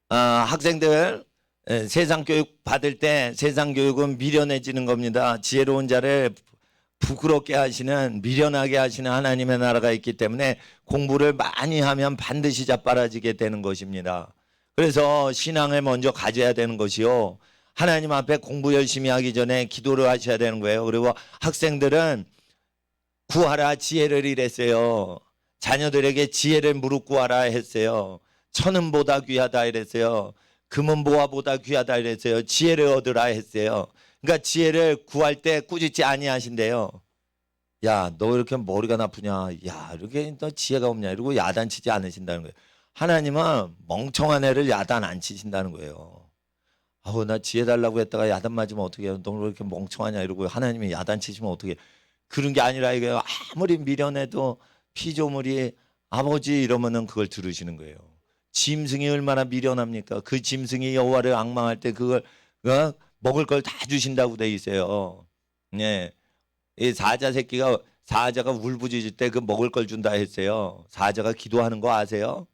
학생들 세상 교육 받을 때 세상 교육은 미련해지는 겁니다. 지혜로운 자를 부끄럽게 하시는 미련하게 하시는 하나님의 나라가 있기 때문에 공부를 많이 하면 반드시 자빠라지게 되는 것입니다. 그래서 신앙을 먼저 가져야 되는 것이요. 하나님 앞에 공부 열심히 하기 전에 기도를 하셔야 되는 거예요. 그리고 학생들은 구하라 지혜를 이랬어요. 자녀들에게 지혜를 무릎 구하라 했어요. 천은보다 귀하다 이랬어요. 금은 보화보다 귀하다 이랬어요. 지혜를 얻으라 했어요. 그러니까 지혜를 구할 때 꾸짖지 아니하신대요. 야, 너 이렇게 머리가 나쁘냐? 야, 이렇게 너 지혜가 없냐? 이러고 야단치지 않으신다는 거예요. 하나님은 멍청한 애를 야단 안 치신다는 거예요. 아우, 나 지혜 달라고 했다가 야단 맞으면 어떻게 해요? 너 왜 이렇게 멍청하냐? 이러고 하나님이 야단 치시면 어떻게 해요? 그런 게 아니라 이게 아무리 미련해도 피조물이 아버지 이러면은 그걸 들으시는 거예요. 짐승이 얼마나 미련합니까? 그 짐승이 여호와를 앙망할 때 그걸 먹을 걸 다 주신다고 돼 있어요. 네, 이 사자가 울부짖을 때 그 먹을 걸 준다 했어요. 사자가 기도하는 거 아세요?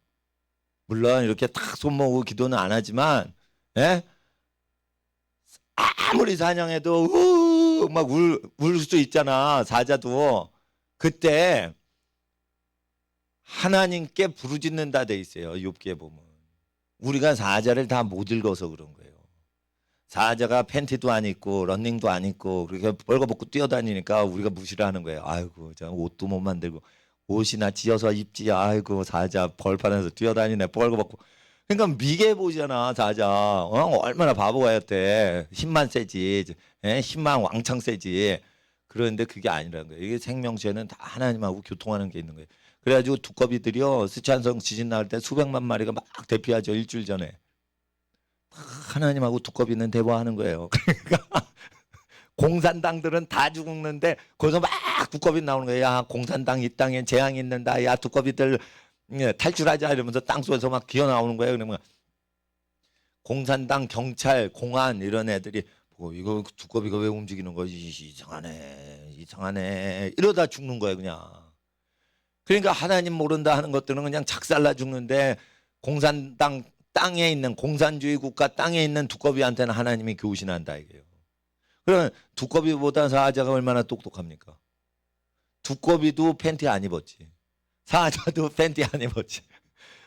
물론 이렇게 탁 손 모으고 기도는 안 하지만, 예? 아무리 사냥해도 막 울 수 있잖아. 사자도 그때 하나님께 부르짖는다 돼 있어요. 욥기에 보면 우리가 사자를 다 못 읽어서 그런 거예요. 사자가 팬티도 안 입고 런닝도 안 입고 그렇게 벌거벗고 뛰어다니니까 우리가 무시를 하는 거예요. 아이고 저 옷도 못 만들고 옷이나 지어서 입지. 아이고 사자 벌판에서 뛰어다니네 벌거벗고. 그러니까 미개 보잖아 사자. 얼마나 바보가였대. 힘만 세지. 힘만 왕창 세지. 그런데 그게 아니라는 거예요. 이게 생명체는 다 하나님하고 교통하는 게 있는 거예요. 그래가지고 두꺼비들이요 스촨성 지진 나올 때 수백만 마리가 막 대피하죠. 일주일 전에. 하나님하고 두꺼비는 대화하는 거예요. 그러니까 공산당들은 다 죽는데 거기서 막 두꺼비 나오는 거예요. 야 공산당 이 땅에 재앙이 있는다. 야 두꺼비들 탈출하자 이러면서 땅속에서 막 기어 나오는 거예요. 그러면 공산당 경찰 공안 이런 애들이 이거 두꺼비가 왜 움직이는 거지? 이상하네 이러다 죽는 거예요. 그냥. 그러니까 하나님 모른다 하는 것들은 그냥 작살나 죽는데 공산당 땅에 있는 공산주의 국가 땅에 있는 두꺼비한테는 하나님이 교훈한다 이게요. 그러면 두꺼비보다 사자가 얼마나 똑똑합니까? 두꺼비도 팬티 안 입었지. 사자도 팬티 안 입었지.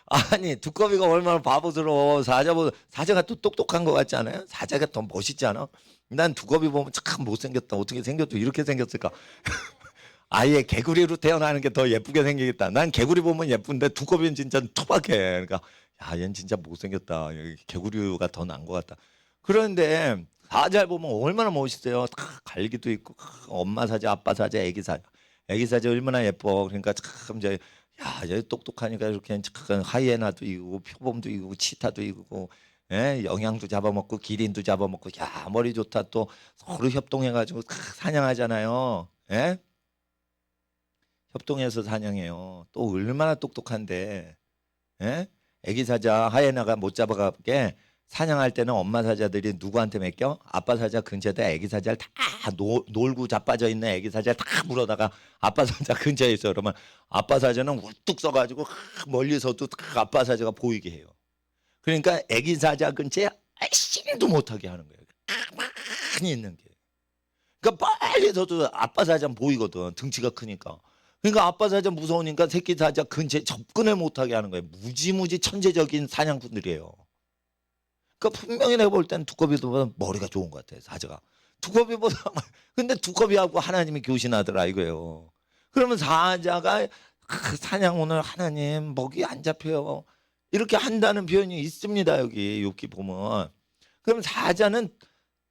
아니 두꺼비가 얼마나 바보스러워. 사자가 또 똑똑한 것 같지 않아요? 사자가 더 멋있지 않아? 난 두꺼비 보면 참 못생겼다. 어떻게 생겼죠? 이렇게 생겼을까? 아예 개구리로 태어나는 게 더 예쁘게 생기겠다. 난 개구리 보면 예쁜데 두꺼비는 진짜 투박해. 그러니까 야, 얘는 진짜 못생겼다. 개구리가 더 나은 것 같다. 그런데 사자 보면 얼마나 멋있어요. 다 갈기도 있고 엄마 사자, 아빠 사자, 애기 사자. 애기 사자 얼마나 예뻐. 그러니까 참 이제 야, 얘 똑똑하니까 이렇게 하이에나도 이기고 표범도 이기고 치타도 이기고 영양도 잡아먹고 기린도 잡아먹고 야 머리 좋다. 또 서로 협동해가지고 사냥하잖아요. 예? 협동해서 사냥해요. 또 얼마나 똑똑한데. 예? 애기 사자 하이에나가 못 잡아가게 사냥할 때는 엄마 사자들이 누구한테 맡겨? 아빠 사자 근처에다 애기 사자를 다 놀고 자빠져 있는 애기 사자를 다 물어다가 아빠 사자 근처에 있어. 그러면 아빠 사자는 우뚝 써가지고 멀리서도 딱 아빠 사자가 보이게 해요. 그러니까 애기 사자 근처에 신도 못하게 하는 거예요. 가만히 있는 게. 그러니까 빨리 서도 아빠 사자는 보이거든. 등치가 크니까. 그러니까 아빠 사자 무서우니까 새끼 사자 근처에 접근을 못하게 하는 거예요. 무지무지 천재적인 사냥꾼들이에요. 그러니까 분명히 내가 볼 때는 두꺼비보다 머리가 좋은 것 같아요. 사자가. 두꺼비보다. 근데 두꺼비하고 하나님이 교신하더라 이거예요. 그러면 사자가 사냥 오늘 하나님 먹이 안 잡혀요. 이렇게 한다는 표현이 있습니다. 여기 욥기 보면. 그럼 사자는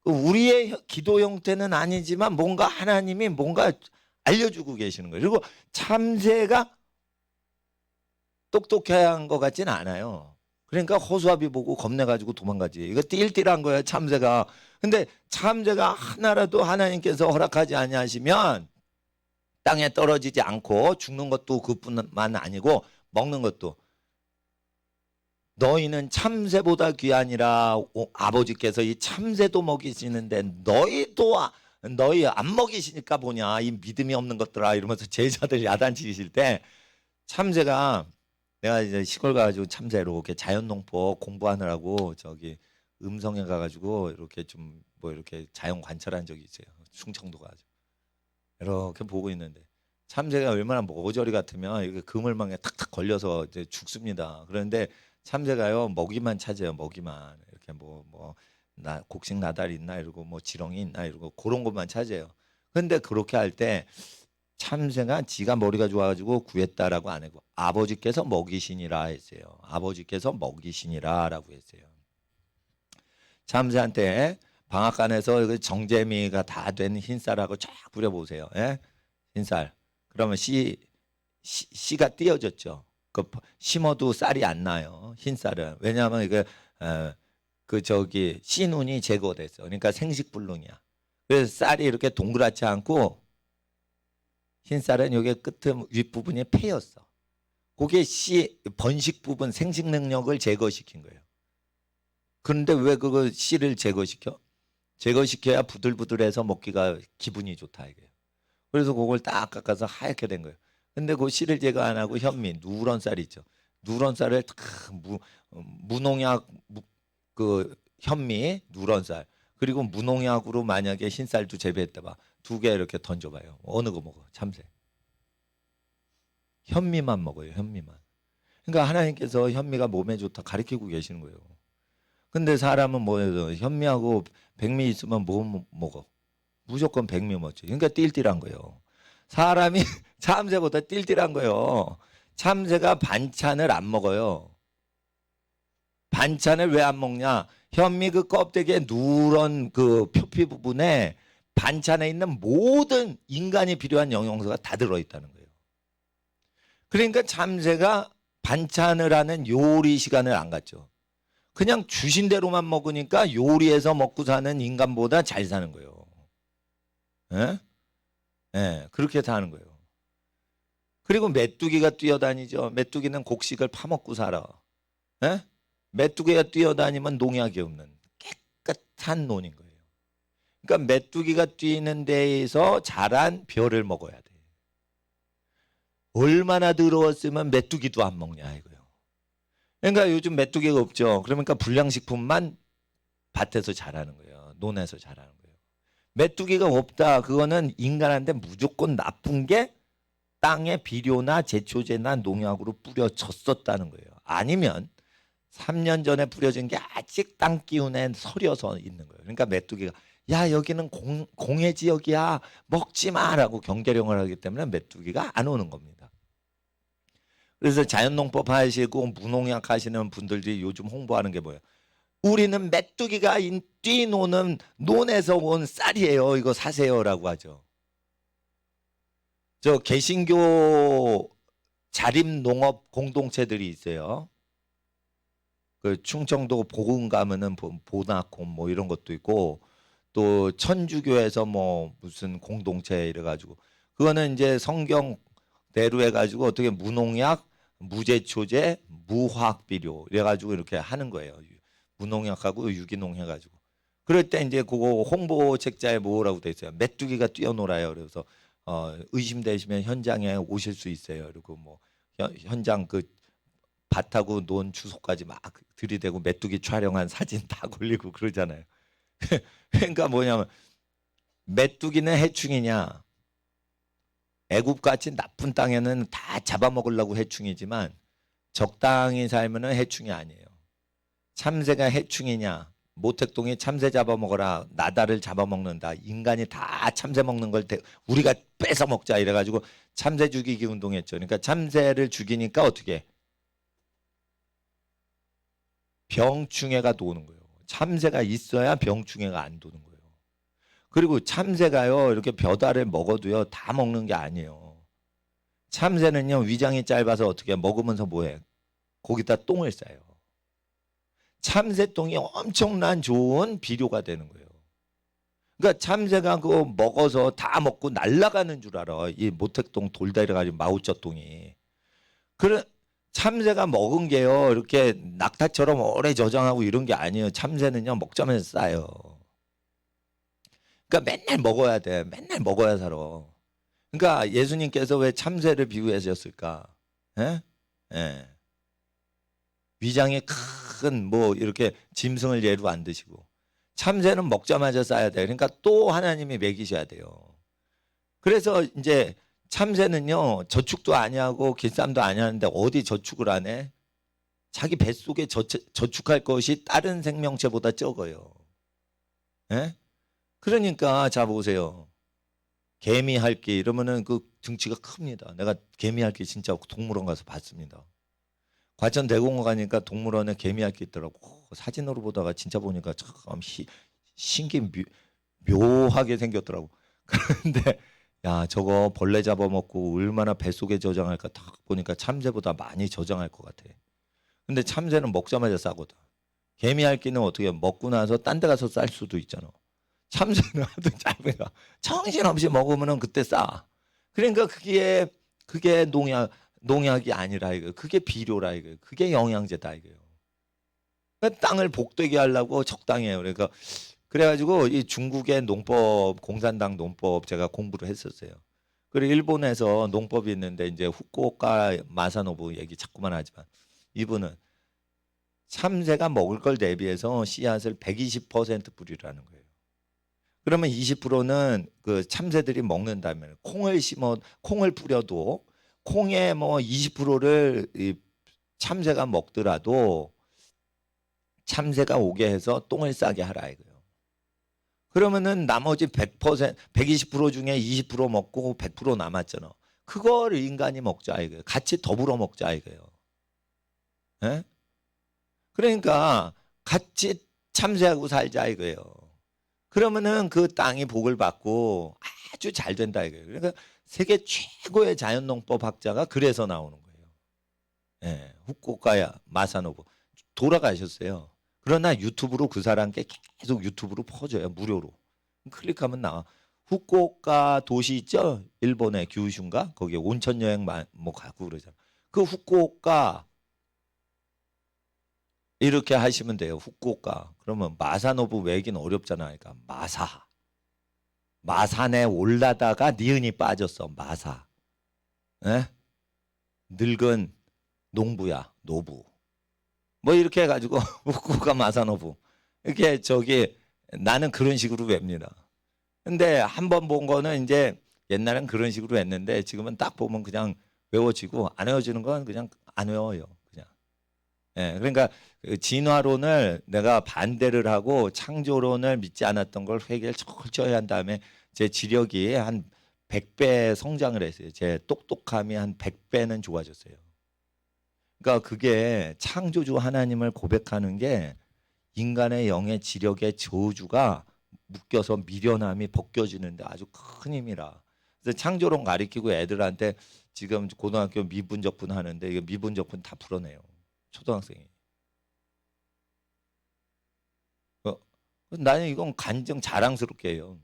우리의 기도 형태는 아니지만 뭔가 하나님이 뭔가 알려주고 계시는 거예요. 그리고 참새가 똑똑해야 한 것 같지는 않아요. 그러니까 호수아비 보고 겁내가지고 도망가지. 이거 띨띨한 거예요 참새가. 근데 참새가 하나라도 하나님께서 허락하지 아니하시면 땅에 떨어지지 않고 죽는 것도 그뿐만 아니고 먹는 것도. 너희는 참새보다 귀하니라. 아버지께서 이 참새도 먹이시는데 너희 안 먹이시니까 뭐냐 이 믿음이 없는 것들아 이러면서 제자들 야단치실 때 참새가 내가 이제 시골 가가지고 참새로 이렇게 자연농법 공부하느라고 저기 음성에 가가지고 이렇게 좀 뭐 이렇게 자연 관찰한 적이 있어요. 충청도 가가지고 이렇게 보고 있는데 참새가 얼마나 모조리 같으면 이게 그물망에 탁탁 걸려서 이제 죽습니다. 그런데 참새가요 먹이만 찾아요. 먹이만 이렇게 나 곡식 나달 있나 이러고 뭐 지렁이 있나 이러고 그런 것만 찾아요. 근데 그렇게 할 때 참새가 지가 머리가 좋아가지고 구했다라고 안 하고 아버지께서 먹이시니라 했어요. 아버지께서 먹이시니라라고 했어요. 참새한테 방앗간에서 그 정재미가 다 된 흰쌀하고 쫙 뿌려보세요. 예? 흰쌀. 그러면 씨가 띄어졌죠. 심어도 쌀이 안 나요. 흰쌀은. 왜냐하면 이게 그 저기 씨눈이 제거됐어. 그러니까 생식불능이야. 그래서 쌀이 이렇게 동그랗지 않고 흰쌀은 여기 끝에 윗부분이 패였어. 그게 번식 부분 생식 능력을 제거시킨 거예요. 그런데 왜 그거 씨를 제거시켜? 제거시켜야 부들부들해서 먹기가 기분이 좋다 이게요. 그래서 그걸 딱 깎아서 하얗게 된 거예요. 근데 그 씨를 제거 안 하고 현미 누런 쌀 있죠. 누런 쌀을 무농약 그 현미 누런 쌀 그리고 무농약으로 만약에 흰쌀도 재배했다 봐. 두 개 이렇게 던져봐요. 어느 거 먹어? 참새. 현미만 먹어요. 현미만. 그러니까 하나님께서 현미가 몸에 좋다 가르치고 계시는 거예요. 근데 사람은 뭐예요? 현미하고 백미 있으면 뭐 먹어? 무조건 백미 먹지. 그러니까 띨띨한 거예요. 사람이 참새보다 띨띨한 거예요. 참새가 반찬을 안 먹어요. 반찬을 왜 안 먹냐? 현미 그 껍데기에 누런 그 표피 부분에 반찬에 있는 모든 인간이 필요한 영양소가 다 들어있다는 거예요. 그러니까 참새가 반찬을 하는 요리 시간을 안 갖죠. 그냥 주신 대로만 먹으니까 요리해서 먹고 사는 인간보다 잘 사는 거예요. 예? 예, 그렇게 사는 거예요. 그리고 메뚜기가 뛰어다니죠. 메뚜기는 곡식을 파먹고 살아. 예? 메뚜기가 뛰어다니면 농약이 없는 깨끗한 논인 거예요. 그러니까 메뚜기가 뛰는 데에서 자란 벼를 먹어야 돼. 얼마나 더러웠으면 메뚜기도 안 먹냐 이거요. 그러니까 요즘 메뚜기가 없죠. 그러니까 불량식품만 밭에서 자라는 거예요. 논에서 자라는 거예요. 메뚜기가 없다. 그거는 인간한테 무조건 나쁜 게 땅에 비료나 제초제나 농약으로 뿌려졌었다는 거예요. 아니면 3년 전에 뿌려진 게 아직 땅 기운에 서려서 있는 거예요. 그러니까 메뚜기가 야 여기는 공해 지역이야 먹지 마라고 경계령을 하기 때문에 메뚜기가 안 오는 겁니다. 그래서 자연농법 하시고 무농약 하시는 분들이 요즘 홍보하는 게 뭐예요? 우리는 메뚜기가 뛰노는 논에서 온 쌀이에요. 이거 사세요라고 하죠. 저 개신교 자립농업 공동체들이 있어요. 그 충청도 보금 가면은 보나콤 뭐 이런 것도 있고 또 천주교에서 뭐 무슨 공동체 이래가지고 그거는 이제 성경 대로 해가지고 어떻게 무농약, 무제초제, 무화학비료 이래가지고 이렇게 하는 거예요. 무농약하고 유기농 해가지고 그럴 때 이제 그거 홍보 책자에 뭐라고 돼 있어요. 메뚜기가 뛰어놀아요. 그래서 의심되시면 현장에 오실 수 있어요. 그리고 뭐 현장 그 밭하고 논 주소까지 막 들이대고 메뚜기 촬영한 사진 다 올리고 그러잖아요. 그러니까 뭐냐면 메뚜기는 해충이냐? 애국같이 나쁜 땅에는 다 잡아먹으려고 해충이지만 적당히 살면은 해충이 아니에요. 참새가 해충이냐? 모택동이 참새 잡아먹어라. 나다를 잡아먹는다. 인간이 다 참새 먹는 걸 우리가 뺏어 먹자 이래가지고 참새 죽이기 운동했죠. 그러니까 참새를 죽이니까 어떻게? 병충해가 도는 거예요. 참새가 있어야 병충해가 안 도는 거예요. 그리고 참새가요 이렇게 벼다를 먹어도요 다 먹는 게 아니에요. 참새는요 위장이 짧아서 어떻게 먹으면서 뭐해? 거기다 똥을 싸요. 참새똥이 엄청난 좋은 비료가 되는 거예요. 그러니까 참새가 그거 먹어서 다 먹고 날아가는 줄 알아. 이 모택동 돌다리 가지고 마우쩌똥이. 그래 참새가 먹은 게요 이렇게 낙타처럼 오래 저장하고 이런 게 아니에요. 참새는요 먹자면서 싸요. 그러니까 맨날 먹어야 돼. 맨날 먹어야 살아. 그러니까 예수님께서 왜 참새를 비유하셨을까? 예? 예. 위장이 큰 뭐 이렇게 짐승을 예로 안 드시고 참새는 먹자마자 싸야 돼. 그러니까 또 하나님이 먹이셔야 돼요. 그래서 이제 참새는요 저축도 아니하고 길쌈도 아니하는데 어디 저축을 안 해? 자기 뱃속에 저축할 것이 다른 생명체보다 적어요. 예? 그러니까 자 보세요. 개미핥기 이러면은 그 등치가 큽니다. 내가 개미핥기 진짜 동물원 가서 봤습니다. 과천 대공원 가니까 동물원에 개미핥기 있더라고. 사진으로 보다가 진짜 보니까 참 묘하게 생겼더라고. 그런데 야 저거 벌레 잡아먹고 얼마나 뱃속에 저장할까 딱 보니까 참새보다 많이 저장할 것 같아. 근데 참새는 먹자마자 싸거든. 개미핥기는 어떻게 먹고 나서 딴 데 가서 쌀 수도 있잖아. 참새는 하도 짧으니까 정신없이 먹으면은 그때 싸. 그러니까 그게 농약이 아니라 이거. 그게 비료라 이거. 그게 영양제다 이거요. 그러니까 땅을 복되게 하려고 적당히 해요. 그러니까 그래가지고 이 중국의 농법 공산당 농법 제가 공부를 했었어요. 그리고 일본에서 농법이 있는데 이제 후쿠오카 마사노부 얘기 자꾸만 하지만 이분은 참새가 먹을 걸 대비해서 씨앗을 120% 뿌리라는 거예요. 그러면 20%는 그 참새들이 먹는다면 콩을 뿌려도 콩의 뭐 20%를 참새가 먹더라도 참새가 오게 해서 똥을 싸게 하라 이거예요. 그러면은 나머지 120% 중에 20% 먹고 100% 남았잖아. 그걸 인간이 먹자 이거예요. 같이 더불어 먹자 이거예요. 예? 그러니까 같이 참새하고 살자 이거예요. 그러면은 그 땅이 복을 받고 아주 잘 된다 이거예요. 그러니까 세계 최고의 자연농법 학자가 그래서 나오는 거예요. 예, 후쿠오카야 마사노부 돌아가셨어요. 그러나 유튜브로 그 사람께 계속 유튜브로 퍼져요. 무료로. 클릭하면 나와. 후쿠오카 도시 있죠? 일본의 규슈인가? 거기에 온천 여행 뭐 가고 그러잖아. 그 후쿠오카 이렇게 하시면 돼요. 후쿠오카. 그러면 마사노부 외기는 어렵잖아요. 그러니까 마산에 올라다가 니은이 빠졌어. 마사. 에? 늙은 농부야. 노부. 뭐 이렇게 해가지고 후쿠오카 마사노부. 이렇게 나는 그런 식으로 웹니다. 근데 한 번 본 거는 이제 옛날엔 그런 식으로 했는데 지금은 딱 보면 그냥 외워지고 안 외워지는 건 그냥 안 외워요. 그냥. 예, 그러니까 그 진화론을 내가 반대를 하고 창조론을 믿지 않았던 걸 회개를 철저히 한 다음에 제 지력이 한 100배 성장을 했어요. 제 똑똑함이 한 100배는 좋아졌어요. 그러니까 그게 창조주 하나님을 고백하는 게 인간의 영의 지력의 저주가 묶여서 미련함이 벗겨지는데 아주 큰 힘이라. 그래서 창조론 가리키고 애들한테 지금 고등학교 미분적분 하는데 이거 미분적분 다 풀어내요. 초등학생이. 나는 이건 간증 자랑스럽게 해요.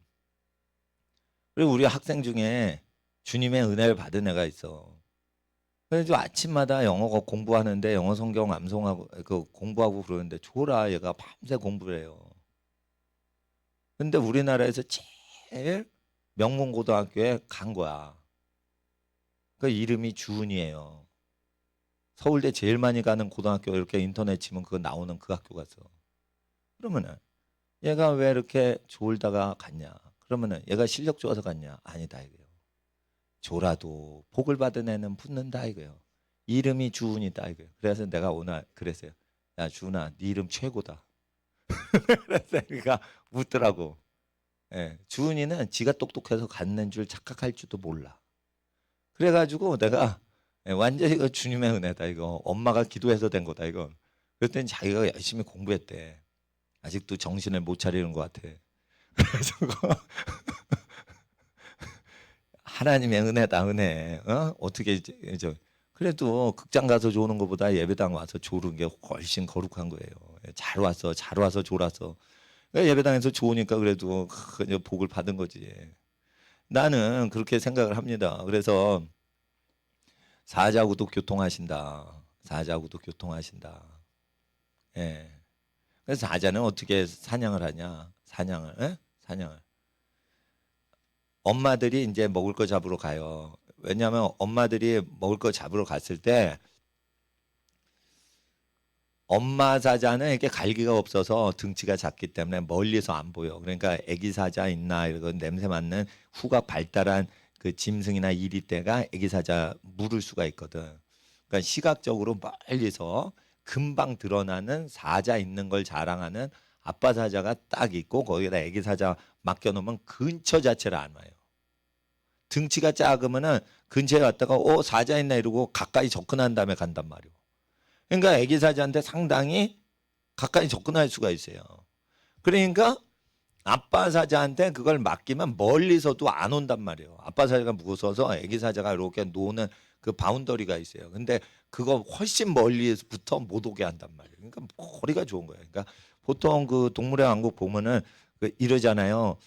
그리고 우리 학생 중에 주님의 은혜를 받은 애가 있어. 그래서 아침마다 영어 공부하는데 영어 성경 암송하고 그 공부하고 그러는데 줘라 얘가 밤새 공부를 해요. 근데 우리나라에서 제일 명문 고등학교에 간 거야. 그 이름이 주은이에요. 서울대 제일 많이 가는 고등학교 이렇게 인터넷 치면 그거 나오는 그 학교 가서. 그러면은 얘가 왜 이렇게 졸다가 갔냐? 그러면은 얘가 실력 좋아서 갔냐? 아니다 이거예요. 졸아도 복을 받은 애는 붙는다 이거예요. 이름이 주은이다 이거예요. 그래서 내가 오늘 그랬어요. 야 주은아, 네 이름 최고다. 그래서 얘가 웃더라고. 예, 주은이는 지가 똑똑해서 갔는 줄 착각할 줄도 몰라. 그래가지고 내가 완전히 이거 주님의 은혜다 이거. 엄마가 기도해서 된 거다 이거. 그랬더니 자기가 열심히 공부했대. 아직도 정신을 못 차리는 것 같아. 그래가지고 하나님의 은혜다 은혜. 어떻게 그래도 극장 가서 조는 것보다 예배당 와서 조는 게 훨씬 거룩한 거예요. 잘 와서 졸았어. 예배당에서 좋으니까 그래도 복을 받은 거지. 나는 그렇게 생각을 합니다. 그래서 사자구도 교통하신다. 사자구도 교통하신다. 예. 그래서 사자는 어떻게 사냥을 하냐? 사냥을. 엄마들이 이제 먹을 거 잡으러 가요. 왜냐하면 엄마들이 먹을 거 잡으러 갔을 때 엄마 사자는 이렇게 갈기가 없어서 등치가 작기 때문에 멀리서 안 보여. 그러니까 아기 사자 있나 이런 냄새 맡는 후각 발달한 그 짐승이나 이리떼가 아기 사자 물을 수가 있거든. 그러니까 시각적으로 멀리서 금방 드러나는 사자 있는 걸 자랑하는 아빠 사자가 딱 있고 거기다 아기 사자 맡겨놓으면 근처 자체를 안 와요. 등치가 작으면은 근처에 왔다가 사자 있나 이러고 가까이 접근한 다음에 간단 말이오. 그러니까 아기 사자한테 상당히 가까이 접근할 수가 있어요. 그러니까 아빠 사자한테 그걸 맡기면 멀리서도 안 온단 말이에요. 아빠 사자가 무서워서 아기 사자가 이렇게 노는 그 바운더리가 있어요. 근데 그거 훨씬 멀리부터 못 오게 한단 말이에요. 그러니까 거리가 좋은 거예요. 그러니까 보통 그 동물의 왕국 보면은 이러잖아요.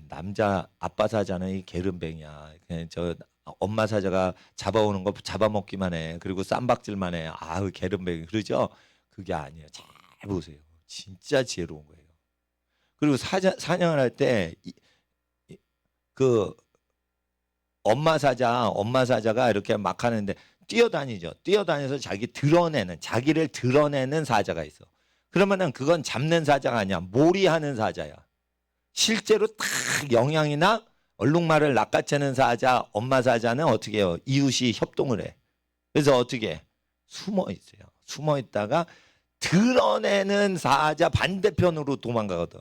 남자 아빠 사자는 이 게으름뱅이야. 그냥 저 엄마 사자가 잡아오는 거 잡아먹기만 해. 그리고 쌈박질만 해. 아우 게으름뱅이 그러죠. 그게 아니에요. 잘 보세요. 진짜 지혜로운 거예요. 그리고 사냥을 할 때 그 엄마 사자가 이렇게 막 하는데 뛰어다니죠. 뛰어다녀서 자기를 드러내는 사자가 있어. 그러면은 그건 잡는 사자가 아니야. 몰이하는 사자야. 실제로 딱 영양이나 얼룩말을 낚아채는 사자, 엄마 사자는 어떻게 해요? 이웃이 협동을 해. 그래서 어떻게 해? 숨어 있어요. 숨어 있다가 드러내는 사자 반대편으로 도망가거든.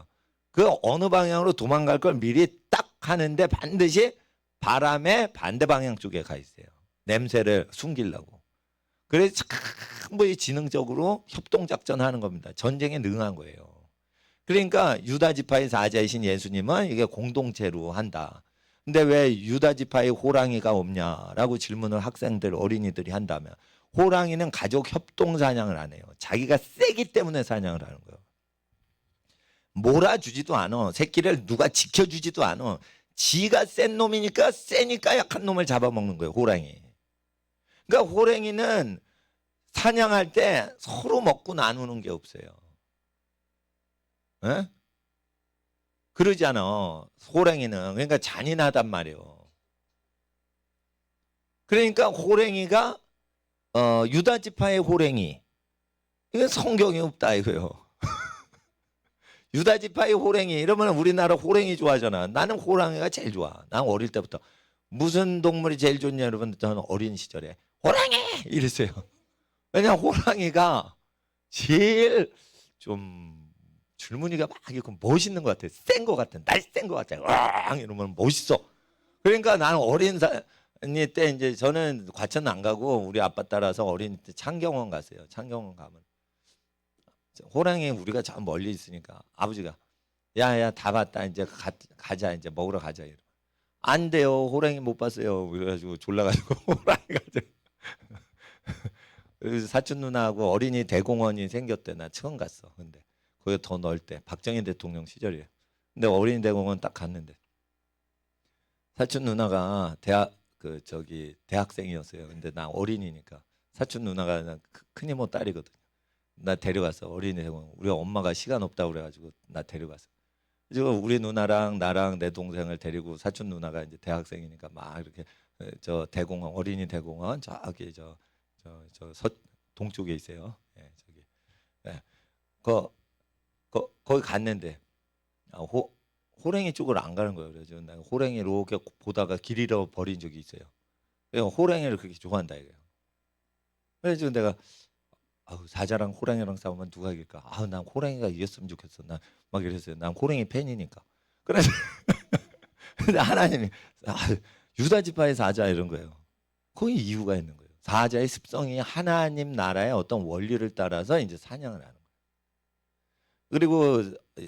그 어느 방향으로 도망갈 걸 미리 딱 하는데 반드시 바람의 반대 방향 쪽에 가 있어요. 냄새를 숨기려고. 그래서 충분히 지능적으로 협동작전하는 겁니다. 전쟁에 능한 거예요. 그러니까 유다지파의 사자이신 예수님은 이게 공동체로 한다. 근데 왜 유다지파의 호랑이가 없냐라고 질문을 학생들 어린이들이 한다면 호랑이는 가족 협동 사냥을 안 해요. 자기가 세기 때문에 사냥을 하는 거예요. 몰아주지도 않아. 새끼를 누가 지켜주지도 않아. 지가 센 놈이니까 세니까 약한 놈을 잡아먹는 거예요. 호랑이. 그러니까 호랑이는 사냥할 때 서로 먹고 나누는 게 없어요. 에? 그러지 않아. 호랑이는. 그러니까 잔인하단 말이에요. 그러니까 호랑이가 유다지파의 호랑이. 이건 성경에 없다 이거예요. 유다지파의 호랑이 이러면 우리나라 호랑이 좋아하잖아. 나는 호랑이가 제일 좋아. 난 어릴 때부터 무슨 동물이 제일 좋냐 여러분 저는 어린 시절에 호랑이 이랬어요. 왜냐면 호랑이가 제일 좀 줄무늬가 막 있고 멋있는 것 같아. 센 것 같아. 날쌘 것 같아. 왕 이러면 멋있어. 그러니까 나는 어린 때 이제 저는 과천 안 가고 우리 아빠 따라서 어린 때 창경원 갔어요. 창경원 가면 호랑이 우리가 저 멀리 있으니까 아버지가 야야 다 봤다 이제 가자 이제 먹으러 가자 이러. 안 돼요. 호랑이 못 봤어요. 그래가지고 졸라가지고 호랑이 가자. 그래서 사촌 누나하고 어린이 대공원이 생겼대. 나 처음 갔어. 근데 거기 더 넓대. 박정희 대통령 시절이에요. 근데 어린이 대공원 딱 갔는데 사촌 누나가 대학생이었어요. 근데 나 어린이니까 사촌 누나가 큰 이모 딸이거든요. 나 데려갔어. 어린이 대공원. 우리 엄마가 시간 없다고 그래가지고 나 데려갔어. 그래서 우리 누나랑 나랑 내 동생을 데리고 사촌 누나가 이제 대학생이니까 막 이렇게 저 대공원 어린이 대공원 저기 저 동쪽에 있어요. 예, 저기. 예. 거기 갔는데 호랭이 쪽으로 안 가는 거예요. 그래서 내가 호랭이를 이렇게 보다가 길 잃어 버린 적이 있어요. 그러니까 호랭이를 그렇게 좋아한다 이거예요. 그래서 내가 사자랑 호랑이랑 싸우면 누가 이길까? 난 호랑이가 이겼으면 좋겠어. 난 막 이랬어요. 난 호랑이 팬이니까. 그래서 근데 하나님이 유다지파의 사자 이런 거예요. 거기 이유가 있는 거예요. 사자의 습성이 하나님 나라의 어떤 원리를 따라서 이제 사냥을 하는 거예요. 그리고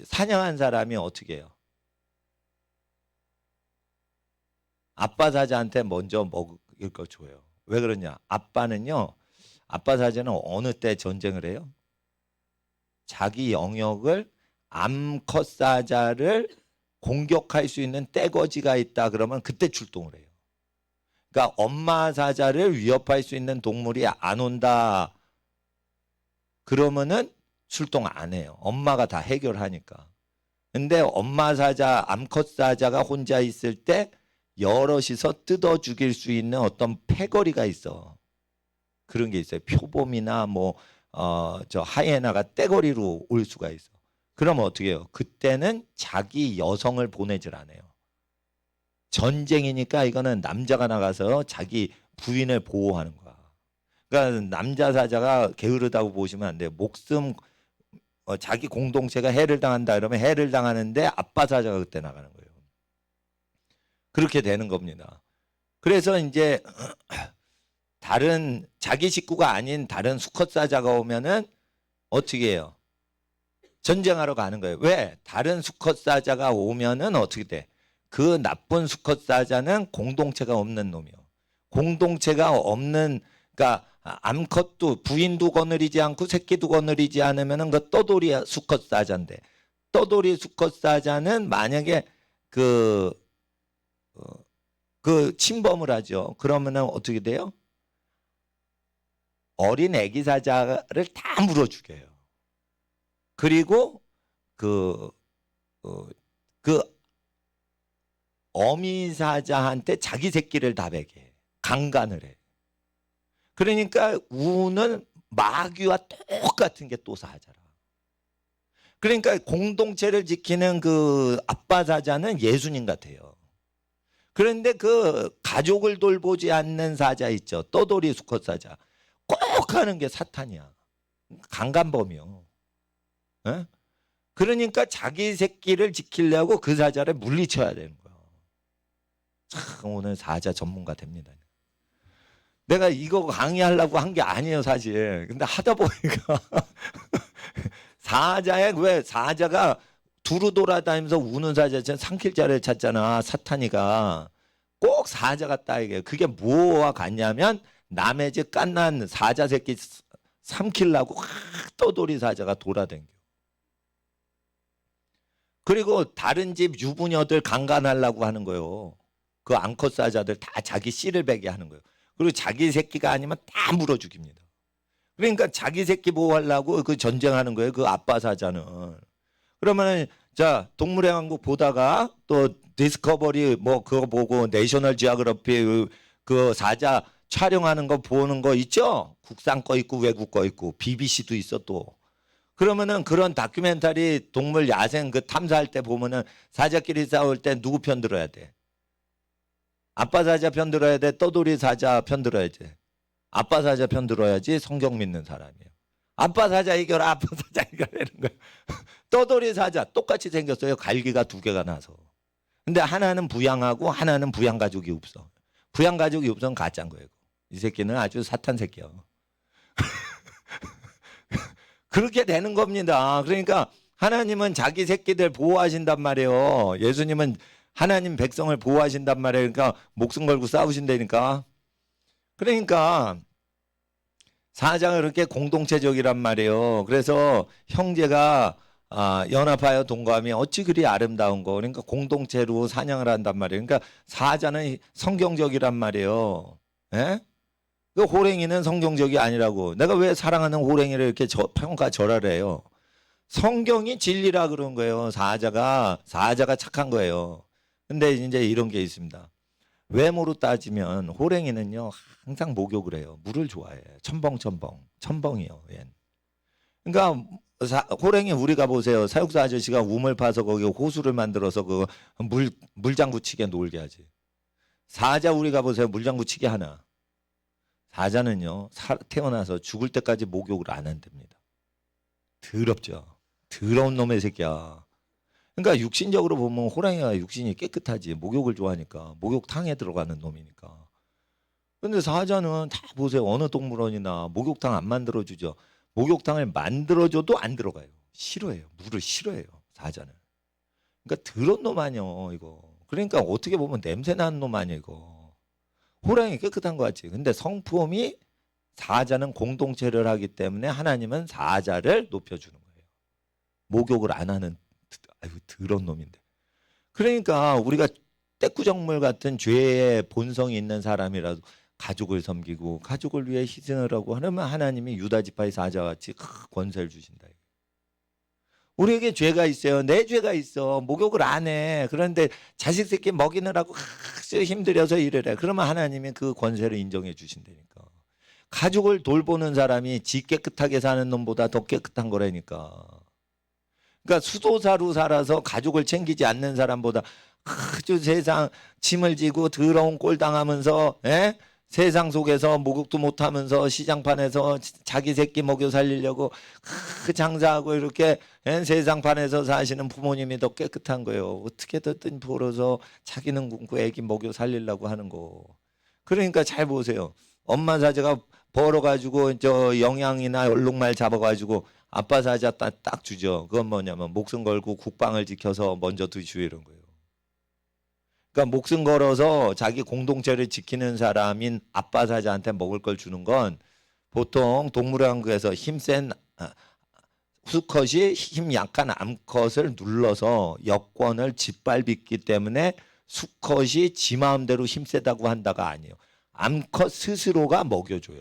사냥한 사람이 어떻게 해요? 아빠 사자한테 먼저 먹을 걸 줘요. 왜 그러냐? 아빠 사자는 어느 때 전쟁을 해요? 자기 영역을 암컷 사자를 공격할 수 있는 떼거지가 있다 그러면 그때 출동을 해요. 그러니까 엄마 사자를 위협할 수 있는 동물이 안 온다 그러면은 출동 안 해요. 엄마가 다 해결하니까. 근데 엄마 사자, 암컷 사자가 혼자 있을 때 여럿이서 뜯어 죽일 수 있는 어떤 패거리가 있어. 그런 게 있어요. 표범이나 뭐 저 하이에나가 떼거리로 올 수가 있어. 그러면 어떻게 해요? 그때는 자기 여성을 보내질 않아요. 전쟁이니까 이거는 남자가 나가서 자기 부인을 보호하는 거야. 그러니까 남자 사자가 게으르다고 보시면 안 돼요. 목숨 자기 공동체가 해를 당한다 그러면 해를 당하는데 아빠 사자가 그때 나가는 거예요. 그렇게 되는 겁니다. 그래서 이제 다른 자기 식구가 아닌 다른 수컷 사자가 오면은 어떻게 해요? 전쟁하러 가는 거예요. 왜? 다른 수컷 사자가 오면은 어떻게 돼? 그 나쁜 수컷 사자는 공동체가 없는 놈이요. 공동체가 없는, 그러니까 암컷도 부인도 거느리지 않고 새끼도 거느리지 않으면은 그 떠돌이 수컷 사자인데, 떠돌이 수컷 사자는 만약에 그 침범을 하죠. 그러면은 어떻게 돼요? 어린 애기 사자를 다 물어 죽여요. 그리고 그 어미 사자한테 자기 새끼를 다 베게 강간을 해. 그러니까 우는 마귀와 똑같은 게 또 사자라. 그러니까 공동체를 지키는 그 아빠 사자는 예수님 같아요. 그런데 그 가족을 돌보지 않는 사자 있죠. 떠돌이 수컷 사자. 꼭 하는 게 사탄이야. 강간범이요. 에? 그러니까 자기 새끼를 지키려고 그 사자를 물리쳐야 되는 거야. 참 오늘 사자 전문가 됩니다. 내가 이거 강의하려고 한 게 아니에요 사실. 근데 하다 보니까 왜 사자가 두루 돌아다니면서 우는 사자처럼 삼킬자를 찾잖아. 사탄이가 꼭 사자 같다 이게. 그게 뭐와 같냐면 남의 집 갓난 사자 새끼 삼키려고 떠돌이 사자가 돌아다녀. 그리고 다른 집 유부녀들 강간하려고 하는 거예요. 그 암컷 사자들 다 자기 씨를 베게 하는 거예요. 그리고 자기 새끼가 아니면 다 물어 죽입니다. 그러니까 자기 새끼 보호하려고 그 전쟁하는 거예요. 그 아빠 사자는. 그러면은 자 동물의 왕국 보다가 또 디스커버리 뭐 그거 보고 내셔널 지오그래피 그 사자 촬영하는 거 보는 거 있죠? 국산 거 있고 외국 거 있고 BBC도 있어 또. 그러면은 그런 다큐멘터리 동물 야생 그 탐사할 때 보면은 사자끼리 싸울 때 누구 편 들어야 돼? 아빠 사자 편 들어야 돼? 떠돌이 사자 편 들어야지. 아빠 사자 편 들어야지 성경 믿는 사람이에요. 아빠 사자 이겨라, 아빠 사자 이겨라는 거야. 떠돌이 사자 똑같이 생겼어요. 갈기가 두 개가 나서. 근데 하나는 부양하고 하나는 부양 가족이 없어. 부양 가족이 없으면 가짜인 거예요. 이 새끼는 아주 사탄 새끼야. 그렇게 되는 겁니다. 그러니까 하나님은 자기 새끼들 보호하신단 말이에요. 예수님은 하나님 백성을 보호하신단 말이에요. 그러니까 목숨 걸고 싸우신다니까. 그러니까 사자가 그렇게 공동체적이란 말이에요. 그래서 형제가 연합하여 동거하면 어찌 그리 아름다운 거. 그러니까 공동체로 사냥을 한단 말이에요. 그러니까 사자는 성경적이란 말이에요. 예? 그 호랭이는 성경적이 아니라고. 내가 왜 사랑하는 호랭이를 이렇게 평가 절하를 해요? 성경이 진리라 그런 거예요. 사자가 착한 거예요. 근데 이제 이런 게 있습니다. 외모로 따지면 호랭이는요 항상 목욕을 해요. 물을 좋아해. 첨벙이요. 얜. 그러니까 호랭이 우리가 보세요. 사육사 아저씨가 우물 파서 거기 호수를 만들어서 그 물장구 치게 놀게 하지. 사자 우리가 보세요. 물장구 치게 하나. 사자는요 태어나서 죽을 때까지 목욕을 안 한답니다. 더럽죠. 더러운 놈의 새끼야. 그러니까 육신적으로 보면 호랑이가 육신이 깨끗하지. 목욕을 좋아하니까. 목욕탕에 들어가는 놈이니까. 근데 사자는 다 보세요. 어느 동물원이나 목욕탕 안 만들어주죠. 목욕탕을 만들어줘도 안 들어가요. 싫어해요. 물을 싫어해요. 사자는. 그러니까 더러운 놈 아니요 이거. 그러니까 어떻게 보면 냄새 나는 놈 아니야 이거. 호랑이 깨끗한 것 같지. 근데 성품이 사자는 공동체를 하기 때문에 하나님은 사자를 높여주는 거예요. 목욕을 안 하는 아이고 더러운 놈인데. 그러니까 우리가 떼꾸정물 같은 죄의 본성이 있는 사람이라도 가족을 섬기고 가족을 위해 희생을 하고 하면 하나님이 유다 지파의 사자같이 권세를 주신다. 우리에게 죄가 있어요. 내 죄가 있어. 목욕을 안 해. 그런데 자식 새끼 먹이느라고 힘들여서 이래래. 그러면 하나님이 그 권세를 인정해 주신다니까. 가족을 돌보는 사람이 지 깨끗하게 사는 놈보다 더 깨끗한 거라니까. 그러니까 수도사로 살아서 가족을 챙기지 않는 사람보다 아주 세상 짐을 지고 더러운 꼴 당하면서 세상 속에서 목욕도 못하면서 시장판에서 자기 새끼 먹여 살리려고 장사하고 이렇게 세상판에서 사시는 부모님이 더 깨끗한 거예요. 어떻게 됐든 벌어서 자기는 굶고 애기 먹여 살리려고 하는 거. 그러니까 잘 보세요. 엄마 사자가 벌어가지고 저 영양이나 얼룩말 잡아가지고 아빠 사자 딱 주죠. 그건 뭐냐면 목숨 걸고 국방을 지켜서 먼저 드시오 이런 거예요. 그러니까 목숨 걸어서 자기 공동체를 지키는 사람인 아빠 사자한테 먹을 걸 주는 건 보통 동물왕국에서 힘센 수컷이 힘 약한 암컷을 눌러서 여권을 짓밟기 때문에 수컷이 지 마음대로 힘세다고 한다가 아니에요. 암컷 스스로가 먹여줘요.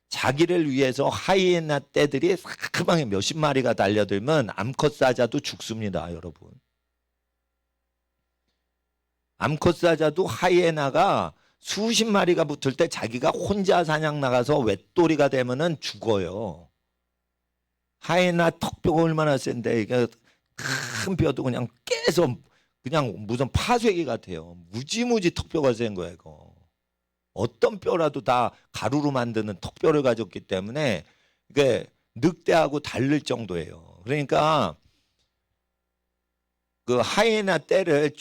자기를 위해서 하이에나 떼들이 사방에 몇십 마리가 달려들면 암컷 사자도 죽습니다, 여러분. 암컷 사자도 하이에나가 수십 마리가 붙을 때 자기가 혼자 사냥 나가서 외톨이가 되면은 죽어요. 하이에나 턱뼈가 얼마나 센데 이게 큰 뼈도 그냥 깨서 그냥 무슨 파쇄기 같아요. 무지무지 턱뼈가 센 거야 이거. 어떤 뼈라도 다 가루로 만드는 턱뼈를 가졌기 때문에 이게 늑대하고 다를 정도예요. 그러니까 그 하이에나 떼를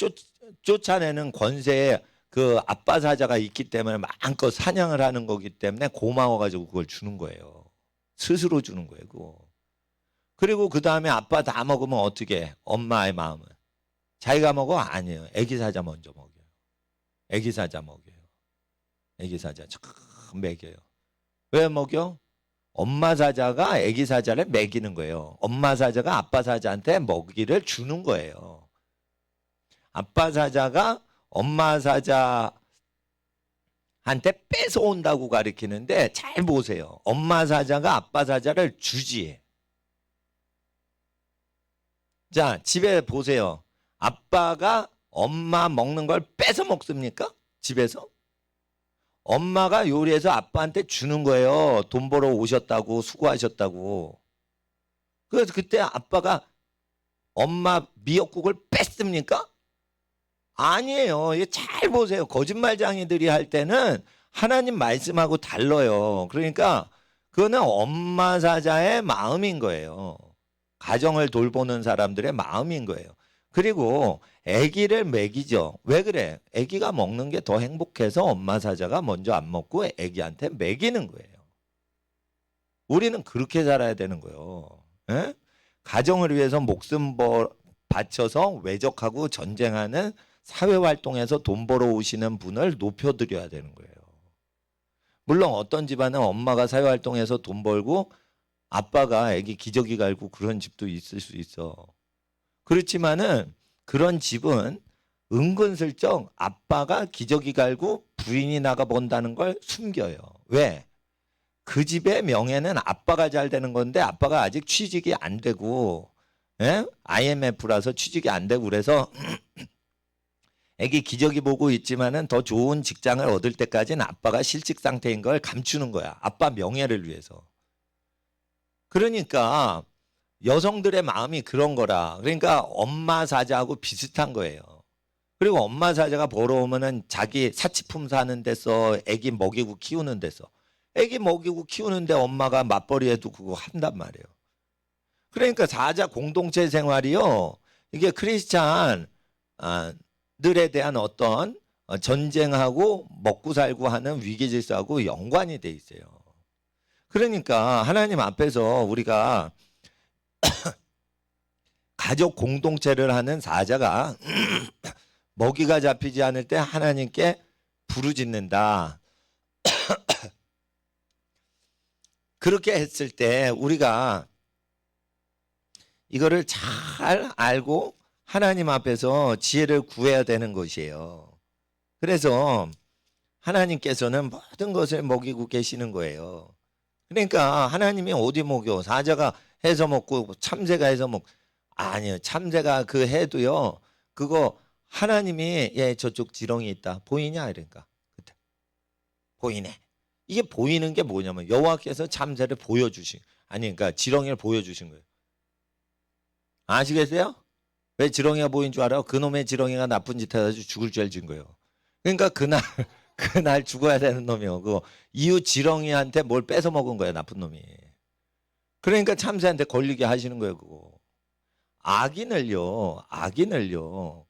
쫓아내는 권세에 그 아빠 사자가 있기 때문에 마음껏 사냥을 하는 거기 때문에 고마워가지고 그걸 주는 거예요. 스스로 주는 거예요. 그거. 그리고 그 다음에 아빠 다 먹으면 어떻게 해? 엄마의 마음은 자기가 먹어? 아니에요. 애기 사자 먼저 먹여요. 애기 사자 먹여요. 애기 사자 참 먹여요. 왜 먹여? 엄마 사자가 애기 사자를 먹이는 거예요. 엄마 사자가 아빠 사자한테 먹이를 주는 거예요. 아빠 사자가 엄마 사자한테 뺏어온다고 가리키는데 잘 보세요. 엄마 사자가 아빠 사자를 주지. 자, 집에 보세요. 아빠가 엄마 먹는 걸 뺏어 먹습니까? 집에서? 엄마가 요리해서 아빠한테 주는 거예요. 돈 벌어 오셨다고, 수고하셨다고. 그래서 그때 아빠가 엄마 미역국을 뺐습니까? 아니에요. 잘 보세요. 거짓말쟁이들이 할 때는 하나님 말씀하고 달라요. 그러니까 그거는 엄마 사자의 마음인 거예요. 가정을 돌보는 사람들의 마음인 거예요. 그리고 아기를 먹이죠. 왜 그래? 아기가 먹는 게 더 행복해서 엄마 사자가 먼저 안 먹고 아기한테 먹이는 거예요. 우리는 그렇게 살아야 되는 거예요. 에? 가정을 위해서 목숨 바쳐서 외적하고 전쟁하는 사회활동에서 돈 벌어 오시는 분을 높여드려야 되는 거예요. 물론 어떤 집안은 엄마가 사회활동에서 돈 벌고 아빠가 애기 기저귀 갈고 그런 집도 있을 수 있어. 그렇지만은 그런 집은 은근슬쩍 아빠가 기저귀 갈고 부인이 나가 본다는 걸 숨겨요. 왜? 그 집의 명예는 아빠가 잘 되는 건데 아빠가 아직 취직이 안 되고 IMF라서 취직이 안 되고 그래서 애기 기저귀 보고 있지만은 더 좋은 직장을 얻을 때까지는 아빠가 실직 상태인 걸 감추는 거야. 아빠 명예를 위해서. 그러니까 여성들의 마음이 그런 거라. 그러니까 엄마 사자하고 비슷한 거예요. 그리고 엄마 사자가 벌어오면은 자기 사치품 사는 데서 애기 먹이고 키우는 데서 애기 먹이고 키우는데 엄마가 맞벌이해도 그거 한단 말이에요. 그러니까 사자 공동체 생활이요. 이게 크리스찬들에 대한 어떤 전쟁하고 먹고 살고 하는 위기질서하고 연관이 돼 있어요. 그러니까 하나님 앞에서 우리가 가족 공동체를 하는 사자가 먹이가 잡히지 않을 때 하나님께 부르짖는다. 그렇게 했을 때 우리가 이거를 잘 알고 하나님 앞에서 지혜를 구해야 되는 것이에요. 그래서 하나님께서는 모든 것을 먹이고 계시는 거예요. 그러니까 하나님이 어디 먹여? 사자가 해서 먹고 참새가 해서 먹고 아니요. 참새가 그 해도요. 그거 하나님이 저쪽 지렁이 있다. 보이냐? 이러니까 그때 보이네. 이게 보이는 게 뭐냐면 여호와께서 참새를 보여주신 아니 그러니까 지렁이를 보여주신 거예요. 아시겠어요? 왜 지렁이가 보인 줄 알아요? 그놈의 지렁이가 나쁜 짓 해가지고 죽을 죄를 진 거예요. 그러니까 그날 그날 죽어야 되는 놈이요. 그 이웃 지렁이한테 뭘 뺏어 먹은 거예요, 나쁜 놈이. 그러니까 참새한테 걸리게 하시는 거예요, 그거. 악인을요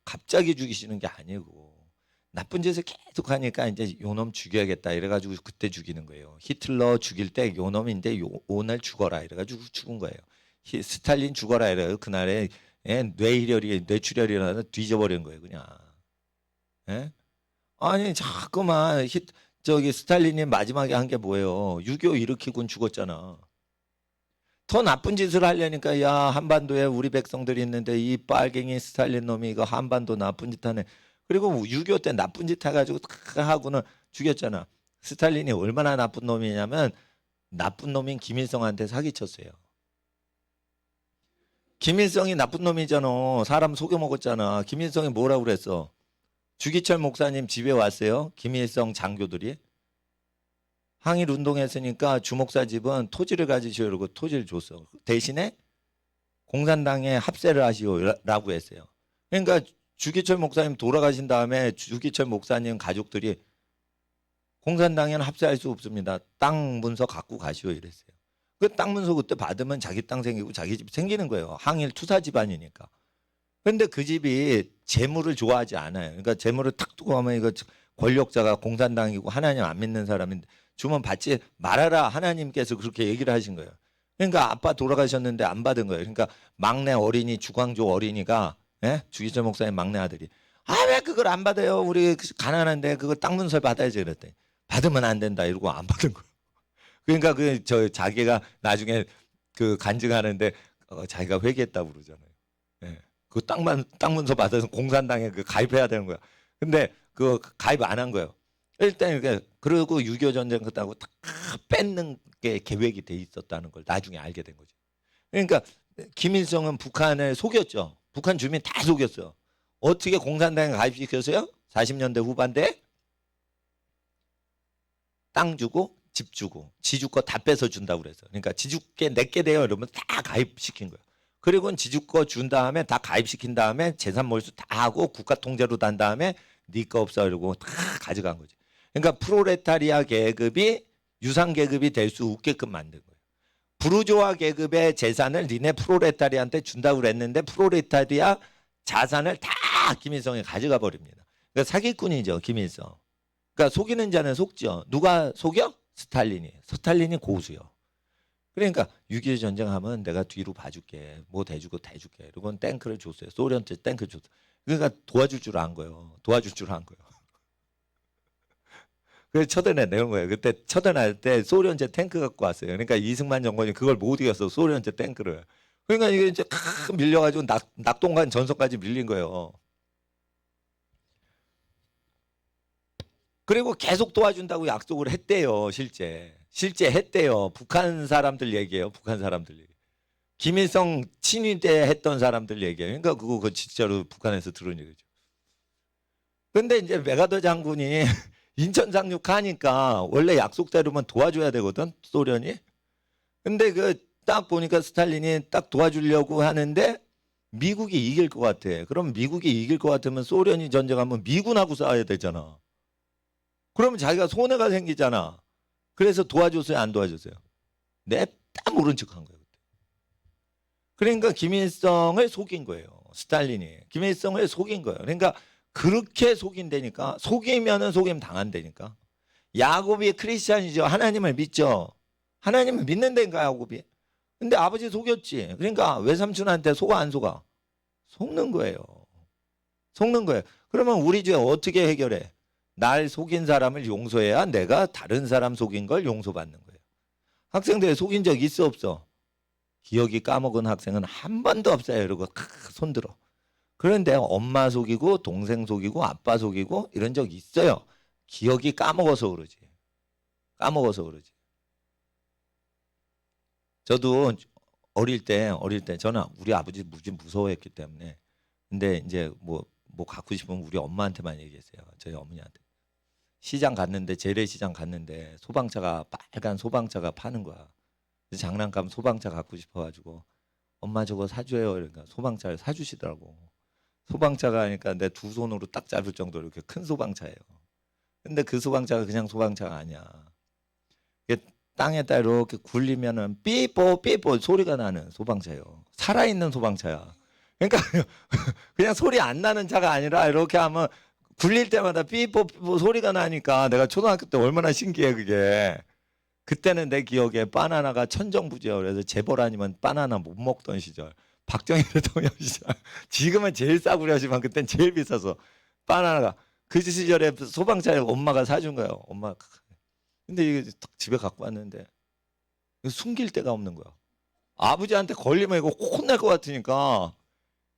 갑자기 죽이시는 게 아니고 나쁜 짓을 계속 하니까 이제 요놈 죽여야겠다 이래가지고 그때 죽이는 거예요. 히틀러 죽일 때 요놈이 이제 오늘 죽어라 이래가지고 죽은 거예요. 스탈린 죽어라 이래요. 그날에 뇌출혈이 뒤져버린 거예요, 그냥. 예? 아니 자꾸만 저기 스탈린이 마지막에 한 게 뭐예요? 6.25 일으키고는 죽었잖아. 더 나쁜 짓을 하려니까 야 한반도에 우리 백성들이 있는데 이 빨갱이 스탈린 놈이 이거 한반도 나쁜 짓 하네. 그리고 6.25 때 나쁜 짓 해가지고 탁 하고는 죽였잖아. 스탈린이 얼마나 나쁜 놈이냐면 나쁜 놈인 김일성한테 사기쳤어요. 김일성이 나쁜 놈이잖아. 사람 속여먹었잖아. 김일성이 뭐라고 그랬어? 주기철 목사님 집에 왔어요. 김일성 장교들이. 항일 운동했으니까 주목사 집은 토지를 가지시오 그러고 토지를 줬어. 대신에 공산당에 합세를 하시오라고 했어요. 그러니까 주기철 목사님 돌아가신 다음에 주기철 목사님 가족들이 공산당에는 합세할 수 없습니다. 땅 문서 갖고 가시오 이랬어요. 그 땅 문서 그때 받으면 자기 땅 생기고 자기 집 생기는 거예요. 항일 투사 집안이니까. 그런데 그 집이 재물을 좋아하지 않아요. 그러니까 재물을 탁 두고 하면 이거 권력자가 공산당이고 하나님 안 믿는 사람인데 주면 받지 말아라 하나님께서 그렇게 얘기를 하신 거예요. 그러니까 아빠 돌아가셨는데 안 받은 거예요. 그러니까 막내 어린이 주광조 어린이가 주기철 목사님 막내 아들이 왜 그걸 안 받아요? 우리 가난한데 그거 땅 문서 받아야지 그랬더니 받으면 안 된다 이러고 안 받은 거예요. 그러니까 자기가 나중에 그 간증하는데 자기가 회개했다고 그러잖아요. 예. 그 땅 문서 받아서 공산당에 그 가입해야 되는 거야. 근데 그 가입 안 한 거예요. 일단 이렇게 그리고 6.25 전쟁 끝나고 다 뺏는 게 계획이 돼 있었다는 걸 나중에 알게 된 거죠. 그러니까 김일성은 북한을 속였죠. 북한 주민 다 속였어요. 어떻게 공산당에 가입시켰어요? 40년대 후반대 땅 주고 집 주고 지주 거 다 뺏어 준다고 그랬어요. 그러니까 지주께 내게 돼요 이러면 다 가입시킨 거예요. 그리고 지주 거 준 다음에 다 가입시킨 다음에 재산 몰수 다 하고 국가 통제로 단 다음에 네 거 없어 이러고 다 가져간 거지. 그러니까 프로레타리아 계급이 유상 계급이 될 수 없게끔 만든 거예요. 부르조아 계급의 재산을 니네 프로레타리아한테 준다고 그랬는데 프로레타리아 자산을 다 김일성이 가져가 버립니다. 그러니까 사기꾼이죠, 김일성. 그러니까 속이는 자는 속죠. 누가 속여? 스탈린이 고수요. 그러니까 6.25 전쟁하면 내가 뒤로 봐줄게. 뭐 대주고 대줄게. 그리고 탱크를 줬어요. 소련제 탱크 줬어요. 그러니까 도와줄 줄 안 거예요. 도와줄 줄 안 거예요. 그래서 쳐들어내는 거예요. 그때 쳐들어낼 때 소련제 탱크 갖고 왔어요. 그러니까 이승만 정권이 그걸 못 이겼어. 소련제 탱크를. 그러니까 이게 이제 밀려가지고 낙동강 전선까지 밀린 거예요. 그리고 계속 도와준다고 약속을 했대요. 실제 했대요. 북한 사람들 얘기예요. 북한 사람들 얘기. 김일성 친위 때 했던 사람들 얘기예요. 그러니까 그거 진짜로 북한에서 들은 얘기죠. 근데 이제 메가더 장군이 인천 상륙하니까 원래 약속대로만 도와줘야 되거든 소련이. 근데 그 딱 보니까 스탈린이 딱 도와주려고 하는데 미국이 이길 것 같아. 그럼 미국이 이길 것 같으면 소련이 전쟁하면 미군하고 싸워야 되잖아. 그러면 자기가 손해가 생기잖아. 그래서 도와줬어요, 안 도와줬어요? 냅다 모른 척한 거예요. 그러니까 김일성을 속인 거예요. 스탈린이 김일성을 속인 거예요. 그러니까 그렇게 속인다니까. 속이면은 속임 당한다니까. 야곱이 크리스찬이죠. 하나님을 믿죠. 하나님을 믿는다니까 야곱이. 근데 아버지 속였지. 그러니까 외삼촌한테 속아 안 속아? 속는 거예요. 속는 거예요. 그러면 우리 죄 어떻게 해결해? 날 속인 사람을 용서해야 내가 다른 사람 속인 걸 용서받는 거예요. 학생들 속인 적 있어 없어? 기억이 까먹은 학생은 한 번도 없어요. 이러고 손들어. 그런데 엄마 속이고 동생 속이고 아빠 속이고 이런 적 있어요. 기억이 까먹어서 그러지. 까먹어서 그러지. 저도 어릴 때 저는 우리 아버지 무서워했기 때문에 근데 이제 뭐 갖고 싶으면 우리 엄마한테만 얘기했어요. 저희 어머니한테. 시장 갔는데 재래시장 갔는데 소방차가 빨간 소방차가 파는 거야. 그래서 장난감 소방차 갖고 싶어가지고 엄마 저거 사줘요. 그러니까 소방차를 사주시더라고. 소방차가 하니까 내 두 손으로 딱 잡을 정도로 이렇게 큰 소방차예요. 근데 그 소방차가 그냥 소방차가 아니야. 이게 땅에다 이렇게 굴리면은 삐뽀 삐뽀 소리가 나는 소방차예요. 살아있는 소방차야. 그러니까 그냥 소리 안 나는 차가 아니라 이렇게 하면 굴릴 때마다 삐뽀 삐뽀 소리가 나니까 내가 초등학교 때 얼마나 신기해 그게. 그때는 내 기억에 바나나가 천정부지요. 그래서 재벌 아니면 바나나 못 먹던 시절. 박정희 대통령 시절. 지금은 제일 싸구려 하지만 그땐 제일 비싸서 바나나가 그 시절에 소방차에 엄마가 사준 거예요. 엄마. 근데 이게 딱 집에 갖고 왔는데 숨길 데가 없는 거야. 아버지한테 걸리면 이거 혼날 것 같으니까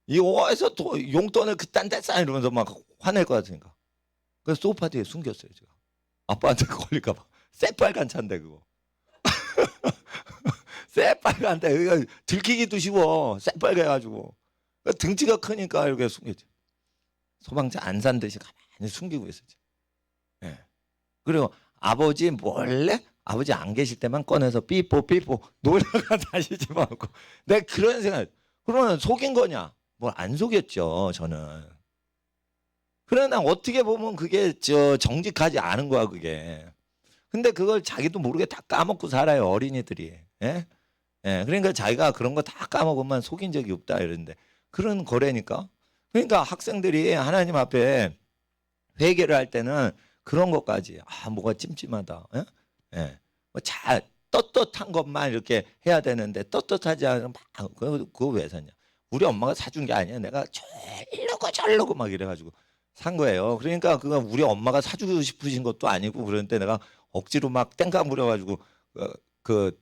이거 어디서 또 용돈을 그딴 데 싸 이러면서 막 화낼 것 같으니까. 그래서 소파 뒤에 숨겼어요 제가. 아빠한테 걸릴까 봐. 새빨간 차인데 그거. 새빨간데 이거 들키기도 쉬워. 새빨개 가지고 등치가 크니까 이렇게 숨겼지. 소방차 안 산 듯이 가만히 숨기고 있었지. 예. 그리고 아버지 몰래 아버지 안 계실 때만 꺼내서 삐뽀 삐뽀 놀다가 다시 집어넣고 내가 그런 생각. 그러면 속인 거냐? 뭘 안 속였죠 저는. 그러나 어떻게 보면 그게 정직하지 않은 거야 그게. 근데 그걸 자기도 모르게 다 까먹고 살아요 어린이들이. 예? 예, 그러니까 자기가 그런 거 다 까먹으면 속인 적이 없다 이러는데 그런 거래니까. 그러니까 학생들이 하나님 앞에 회개를 할 때는 그런 것까지 뭐가 찜찜하다. 예? 예. 잘 떳떳한 것만 이렇게 해야 되는데 떳떳하지 않으면 막 그거 왜 샀냐? 우리 엄마가 사준 게 아니야. 내가 저러고 막 이래가지고 산 거예요. 그러니까 그거 우리 엄마가 사주고 싶으신 것도 아니고 그런데 내가 억지로 막 땡깡 부려가지고 그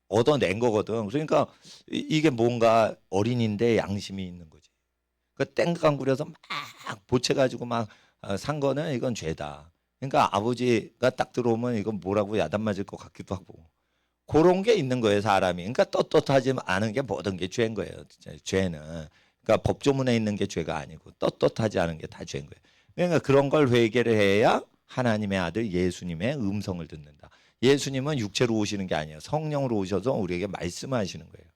얻어낸 거거든. 그러니까 이게 뭔가 어린인데 양심이 있는 거지. 그 땡깡 부려서 막 보채가지고 막 산 거는 이건 죄다. 그러니까 아버지가 딱 들어오면 이건 뭐라고 야단 맞을 것 같기도 하고 그런 게 있는 거예요 사람이. 그러니까 떳떳하지 않은 게 모든 게 죄인 거예요. 죄는 그러니까 법조문에 있는 게 죄가 아니고 떳떳하지 않은 게 다 죄인 거예요. 그러니까 그런 걸 회개를 해야 하나님의 아들 예수님의 음성을 듣는다. 예수님은 육체로 오시는 게 아니에요. 성령으로 오셔서 우리에게 말씀하시는 거예요.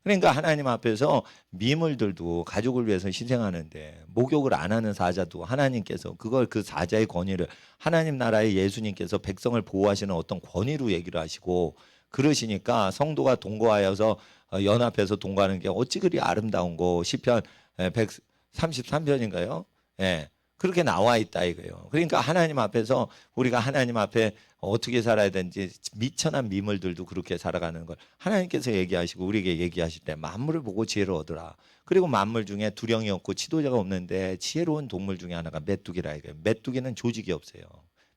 그러니까 하나님 앞에서 미물들도 가족을 위해서 희생하는데 목욕을 안 하는 사자도 하나님께서 그걸 그 사자의 권위를 하나님 나라의 예수님께서 백성을 보호하시는 어떤 권위로 얘기를 하시고 그러시니까 성도가 동거하여서 연합해서 동거하는 게 어찌 그리 아름다운 거 시편 133편인가요? 예. 그렇게 나와 있다 이거예요. 그러니까 하나님 앞에서 우리가 하나님 앞에 어떻게 살아야 되는지 미천한 미물들도 그렇게 살아가는 걸 하나님께서 얘기하시고 우리에게 얘기하실 때 만물을 보고 지혜를 얻으라. 그리고 만물 중에 두령이 없고 지도자가 없는데 지혜로운 동물 중에 하나가 메뚜기라 이거예요. 메뚜기는 조직이 없어요.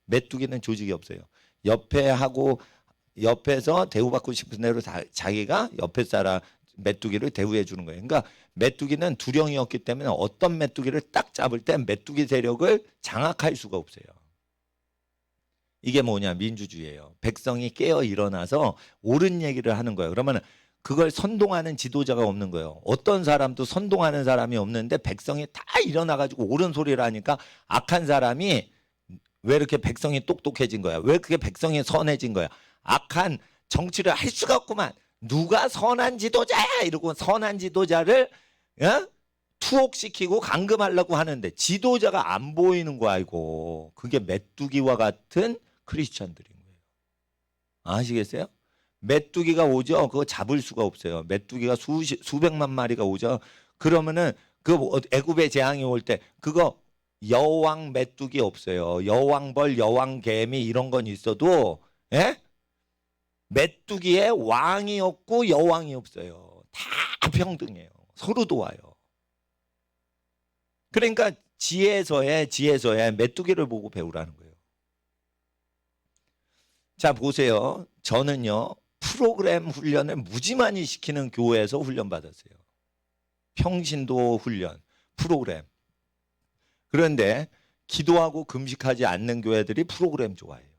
메뚜기는 조직이 없어요. 옆에서 대우받고 싶은 대로 자기가 옆에 사람 메뚜기를 대우해 주는 거예요. 그러니까 메뚜기는 두령이었기 때문에 어떤 메뚜기를 딱 잡을 때 메뚜기 세력을 장악할 수가 없어요. 이게 뭐냐? 민주주의예요. 백성이 깨어 일어나서 옳은 얘기를 하는 거예요. 그러면 그걸 선동하는 지도자가 없는 거예요. 어떤 사람도 선동하는 사람이 없는데 백성이 다 일어나가지고 옳은 소리를 하니까 악한 사람이 왜 이렇게 백성이 똑똑해진 거야? 왜 그게 백성이 선해진 거야? 악한 정치를 할 수가 없구만. 누가 선한 지도자야 이러고 선한 지도자를 투옥시키고 감금하려고 하는데 지도자가 안 보이는 거 알고 그게 메뚜기와 같은 크리스천들인 거예요. 아시겠어요? 메뚜기가 오죠. 그거 잡을 수가 없어요. 메뚜기가 수백만 마리가 오죠. 그러면은 그 애굽의 재앙이 올 때 그거 여왕 메뚜기 없어요. 여왕벌, 여왕개미 이런 건 있어도 메뚜기에 왕이 없고 여왕이 없어요. 다 평등해요. 서로 도와요. 그러니까 지혜서에 메뚜기를 보고 배우라는 거예요. 자 보세요. 저는요 프로그램 훈련을 무지 많이 시키는 교회에서 훈련 받았어요. 평신도 훈련 프로그램. 그런데 기도하고 금식하지 않는 교회들이 프로그램 좋아해요.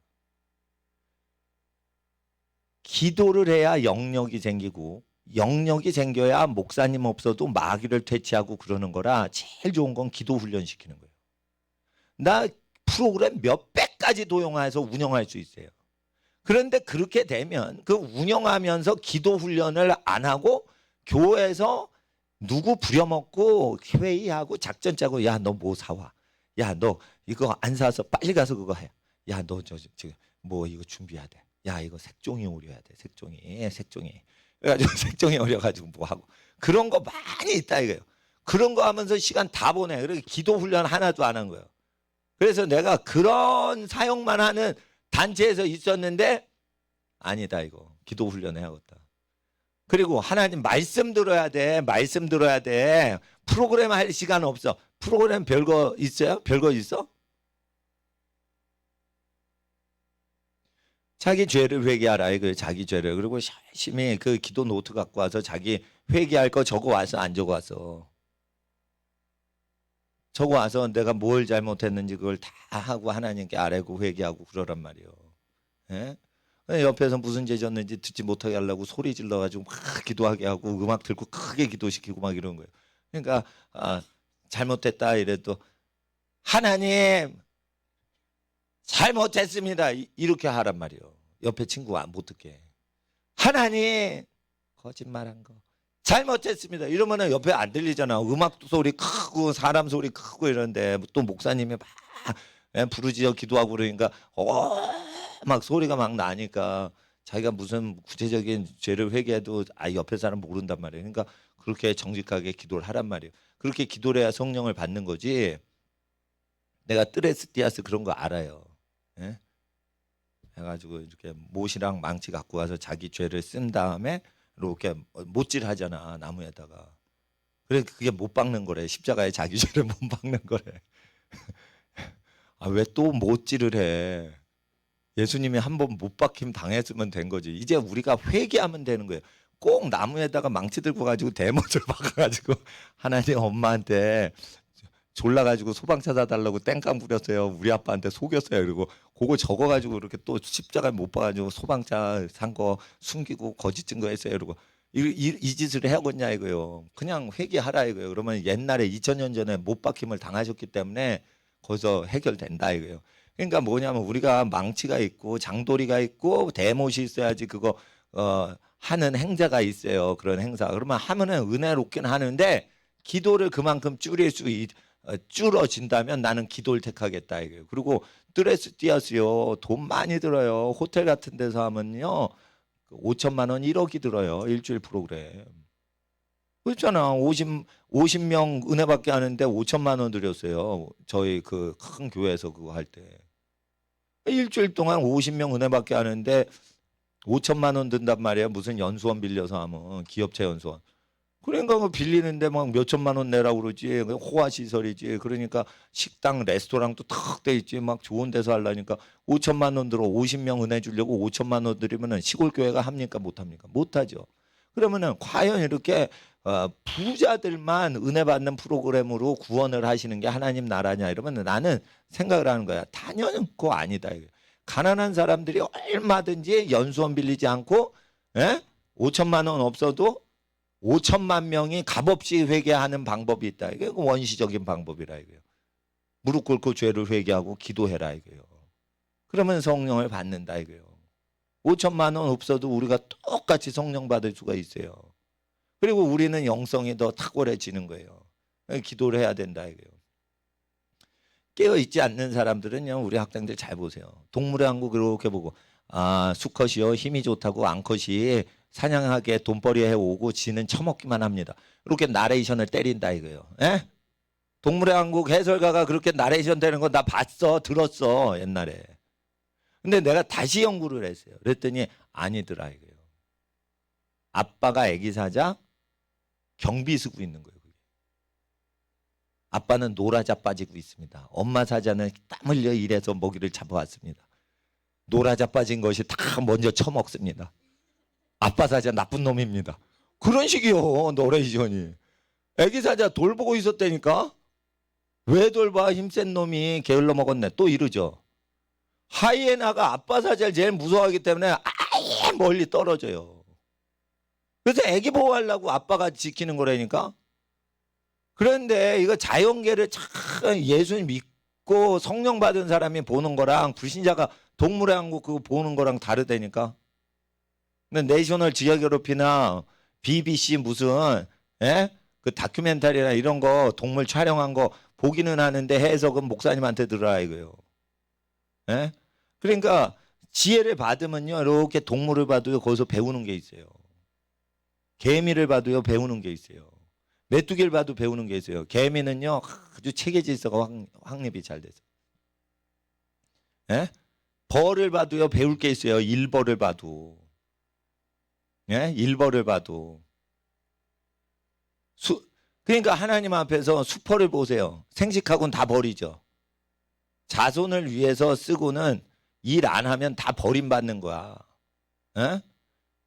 기도를 해야 영역이 생기고 영역이 생겨야 목사님 없어도 마귀를 퇴치하고 그러는 거라 제일 좋은 건 기도 훈련 시키는 거예요. 나 프로그램 몇백 때까지 도용해서 운영할 수 있어요. 그런데 그렇게 되면 그 운영하면서 기도 훈련을 안 하고 교회에서 누구 부려먹고 회의하고 작전 짜고 야 너 뭐 사와, 야 너 이거 안 사서 빨리 가서 그거 해, 야 너 저 지금 뭐 이거 준비해야 돼, 야 이거 색종이 오려야 돼, 색종이 그래가지고 색종이 오려가지고 뭐 하고 그런 거 많이 있다 이거예요. 그런 거 하면서 시간 다 보내. 그래서 기도 훈련 하나도 안 한 거예요. 그래서 내가 그런 사역만 하는 단체에서 있었는데 아니다 이거 기도 훈련 해야겠다. 그리고 하나님 말씀 들어야 돼. 말씀 들어야 돼. 프로그램 할 시간 없어. 프로그램 별거 있어요? 별거 있어? 자기 죄를 회개하라 이거예요. 자기 죄를. 그리고 열심히 그 기도 노트 갖고 와서 자기 회개할 거 적어 와서 안 적어 왔어. 적어 와서 내가 뭘 잘못했는지 그걸 다 하고 하나님께 아뢰고 회개하고 그러란 말이에요. 예? 옆에서 무슨 죄 졌는지 듣지 못하게 하려고 소리 질러가지고 막 기도하게 하고 음악 들고 크게 기도시키고 막 이런 거예요. 그러니까 잘못했다 이래도 하나님 잘못했습니다 이렇게 하란 말이에요. 옆에 친구가 못 듣게. 하나님 거짓말한 거 잘못했습니다 이러면은 옆에 안 들리잖아. 음악 소리 크고 사람 소리 크고 이런데 또 목사님이 막 부르짖어 기도하고 그러니까 막 소리가 막 나니까 자기가 무슨 구체적인 죄를 회개해도 옆에 사람 모른단 말이에요. 그러니까 그렇게 정직하게 기도를 하란 말이에요. 그렇게 기도를 해야 성령을 받는 거지. 내가 뜨레스티아스 그런 거 알아요. 예? 해가지고 이렇게 못이랑 망치 갖고 와서 자기 죄를 쓴 다음에 이렇게 못질하잖아 나무에다가. 그래 그게 못 박는 거래. 십자가에 자기 죄를 못 박는 거래. 왜 또 못질을 해? 예수님이 한번 못 박힘 당했으면 된 거지. 이제 우리가 회개하면 되는 거예요. 꼭 나무에다가 망치 들고 가지고 대못을 박아가지고 하나님 엄마한테 졸라가지고 소방 찾아달라고 땡깡 부렸어요. 우리 아빠한테 속였어요. 그리고 그거 적어가지고 이렇게 또 십자가에 못 박아가지고 소방차 산 거 숨기고 거짓 증거했어요. 그리고 이 짓을 해야겠냐 이거요. 그냥 회개하라 이거요. 그러면 옛날에 2000년 전에 못 박힘을 당하셨기 때문에 거기서 해결된다 이거요. 그러니까 뭐냐면 우리가 망치가 있고 장도리가 있고 대못이 있어야지 그거 하는 행자가 있어요. 그런 행사. 그러면 하면은 은혜롭긴 하는데 기도를 그만큼 줄어진다면 나는 기도를 택하겠다 이거예요. 그리고 뜨레스티아스요 돈 많이 들어요. 호텔 같은 데서 하면요 5천만 원 1억이 들어요. 일주일 프로그램. 그렇잖아. 50명 은혜 받게 하는데 5천만 원 들였어요. 저희 그 큰 교회에서 그거 할 때. 일주일 동안 50명 은혜 받게 하는데 5천만 원 든단 말이에요. 무슨 연수원 빌려서 하면 기업체 연수원. 그러니까 뭐 빌리는데 막 몇 천만 원 내라고 그러지. 호화 시설이지. 그러니까 식당, 레스토랑도 탁 돼 있지. 막 좋은 데서 하려니까 5천만 원 들어 50명 은혜 주려고 5천만 원 드리면은 시골 교회가 합니까? 못 합니까? 못 하죠. 그러면은 과연 이렇게 부자들만 은혜 받는 프로그램으로 구원을 하시는 게 하나님 나라냐 이러면 나는 생각을 하는 거야. 당연히 그거 아니다. 가난한 사람들이 얼마든지 연수원 빌리지 않고 5천만 원 없어도 5천만 명이 값없이 회개하는 방법이 있다. 이게 원시적인 방법이라 이거예요. 무릎 꿇고 죄를 회개하고 기도해라 이거예요. 그러면 성령을 받는다 이거예요. 5천만 원 없어도 우리가 똑같이 성령 받을 수가 있어요. 그리고 우리는 영성이 더 탁월해지는 거예요. 기도를 해야 된다 이거예요. 깨어있지 않는 사람들은요. 우리 학생들 잘 보세요. 동물의 왕국 이렇게 보고 수컷이요 힘이 좋다고 암컷이 사냥하게 돈벌이 해오고 지는 처먹기만 합니다. 이렇게 나레이션을 때린다 이거예요. 에? 동물의 왕국 해설가가 그렇게 나레이션 되는 거 나 봤어 들었어 옛날에. 근데 내가 다시 연구를 했어요. 그랬더니 아니더라 이거예요. 아빠가 애기 사자 경비 쓰고 있는 거예요. 그게. 아빠는 노라자 빠지고 있습니다. 엄마 사자는 땀 흘려 일해서 먹이를 잡아왔습니다. 노라자 빠진 것이 다 먼저 처먹습니다. 아빠 사자 나쁜 놈입니다. 그런 식이요 노레이션이. 애기 사자 돌보고 있었다니까. 왜 돌봐? 힘센 놈이 게을러 먹었네. 또 이러죠. 하이에나가 아빠 사자를 제일 무서워하기 때문에 아예 멀리 떨어져요. 그래서 애기 보호하려고 아빠가 지키는 거라니까. 그런데 이거 자연계를 참 예수님 그 성령 받은 사람이 보는 거랑 불신자가 동물의 왕국 그거 보는 거랑 다르다니까. 근데 내셔널 지오그래피나 BBC 무슨 그 다큐멘터리나 이런 거 동물 촬영한 거 보기는 하는데 해석은 목사님한테 들어라 이거요. 그러니까 지혜를 받으면요 이렇게 동물을 봐도요 거기서 배우는 게 있어요. 개미를 봐도요 배우는 게 있어요. 메뚜기를 봐도 배우는 게 있어요. 개미는요 아주 체계 질서가 확립이 잘 돼서. 벌을 봐도요 배울 게 있어요. 일벌을 봐도. 일벌을 봐도. 그러니까 하나님 앞에서 수퍼를 보세요. 생식하고는 다 버리죠. 자손을 위해서 쓰고는 일 안 하면 다 버림받는 거야.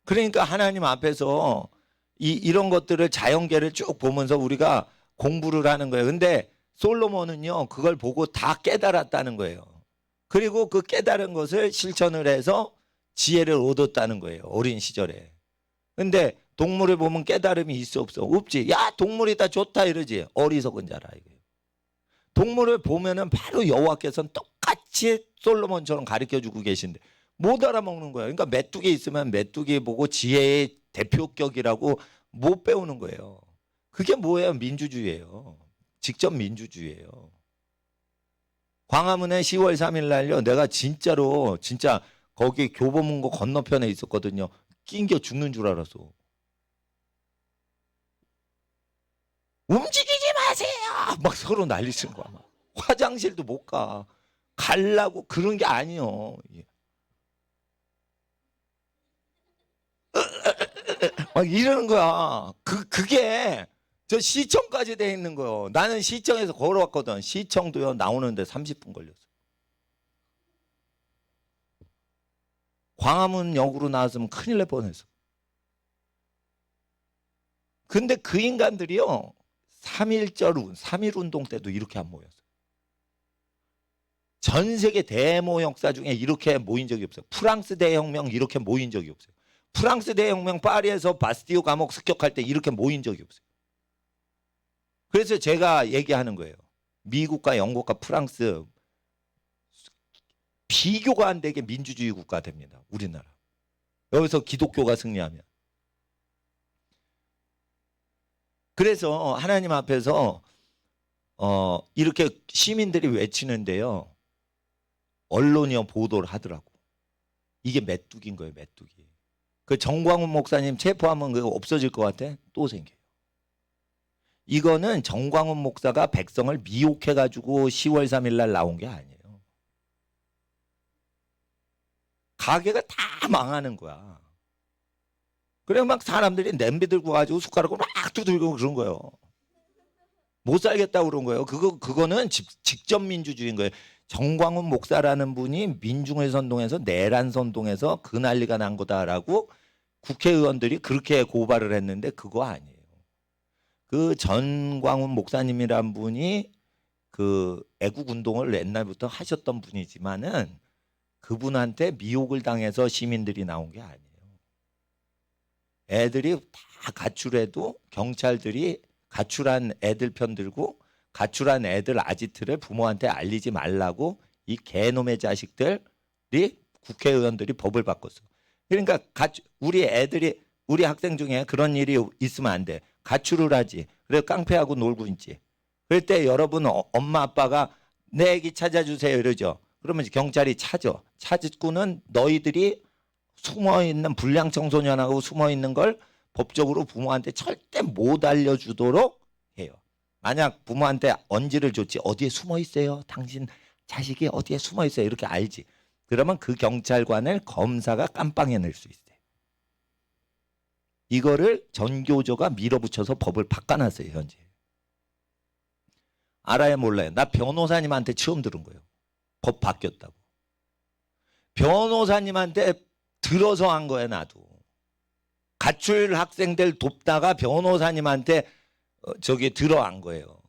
그러니까 하나님 앞에서 이런 것들을 자연계를 쭉 보면서 우리가 공부를 하는 거예요. 근데 솔로몬은요 그걸 보고 다 깨달았다는 거예요. 그리고 그 깨달은 것을 실천을 해서 지혜를 얻었다는 거예요. 어린 시절에. 근데 동물을 보면 깨달음이 있어 없어? 없지. 야 동물이 다 좋다 이러지. 어리석은 자라 이거예요. 동물을 보면은 바로 여호와께서는 똑같이 솔로몬처럼 가르쳐주고 계신데 못 알아먹는 거예요. 그러니까 메뚜기 있으면 메뚜기 보고 지혜의 대표격이라고 못 배우는 거예요. 그게 뭐예요? 민주주의예요. 직접 민주주의예요. 광화문에 10월 3일 날요. 내가 진짜로 진짜 거기 교보문고 건너편에 있었거든요. 낑겨 죽는 줄 알았어. 움직이지 마세요. 막 서로 난리 치는 거야. 막. 화장실도 못 가. 갈라고 그런 게 아니요. 막 이러는 거야. 그게 저 시청까지 돼 있는 거요. 나는 시청에서 걸어왔거든. 시청도요 나오는데 30분 걸렸어. 광화문역으로 나왔으면 큰일 날 뻔했어. 근데 그 인간들이요 3.1 운동 때도 이렇게 안 모였어요. 전 세계 대모 역사 중에 이렇게 모인 적이 없어요. 프랑스 대혁명 이렇게 모인 적이 없어요. 프랑스 대혁명 파리에서 바스티유 감옥 습격할 때 이렇게 모인 적이 없어요. 그래서 제가 얘기하는 거예요. 미국과 영국과 프랑스 비교가 안 되게 민주주의 국가 됩니다. 우리나라. 여기서 기독교가 승리하면. 그래서 하나님 앞에서 이렇게 시민들이 외치는데요. 언론이요 보도를 하더라고. 이게 메뚜기인 거예요. 메뚜기. 그 정광훈 목사님 체포하면 그거 없어질 것 같아? 또 생겨요. 이거는 정광훈 목사가 백성을 미혹해가지고 10월 3일 날 나온 게 아니에요. 가게가 다 망하는 거야. 그래 막 사람들이 냄비 들고 가지고 숟가락으로 막 두들고 그런 거예요. 못 살겠다고 그런 거예요. 그거는 직접 민주주의인 거예요. 정광훈 목사라는 분이 민중을 선동해서 내란 선동해서 그 난리가 난 거다라고 국회의원들이 그렇게 고발을 했는데 그거 아니에요. 그 전광훈 목사님이란 분이 그 애국 운동을 옛날부터 하셨던 분이지만은 그분한테 미혹을 당해서 시민들이 나온 게 아니에요. 애들이 다 가출해도 경찰들이 가출한 애들 편 들고 가출한 애들 아지트를 부모한테 알리지 말라고 이 개놈의 자식들이 국회의원들이 법을 바꿨어. 그러니까 우리 애들이 우리 학생 중에 그런 일이 있으면 안 돼. 가출을 하지. 그래서 깡패하고 놀고 있지. 그럴 때 여러분 엄마 아빠가 내 애기 찾아주세요 이러죠. 그러면 경찰이 찾고는 너희들이 숨어있는 불량 청소년하고 숨어있는 걸 법적으로 부모한테 절대 못 알려주도록 해요. 만약 부모한테 언지를 줬지 어디에 숨어 있어요? 당신 자식이 어디에 숨어 있어요? 이렇게 알지. 그러면 그 경찰관을 검사가 깜빵에 넣을 수 있어요. 이거를 전교조가 밀어붙여서 법을 바꿔놨어요. 현재. 알아요 몰라요? 나 변호사님한테 처음 들은 거예요. 법 바뀌었다고. 변호사님한테 들어서 한 거예요. 나도. 가출 학생들 돕다가 변호사님한테 들어간 거예요.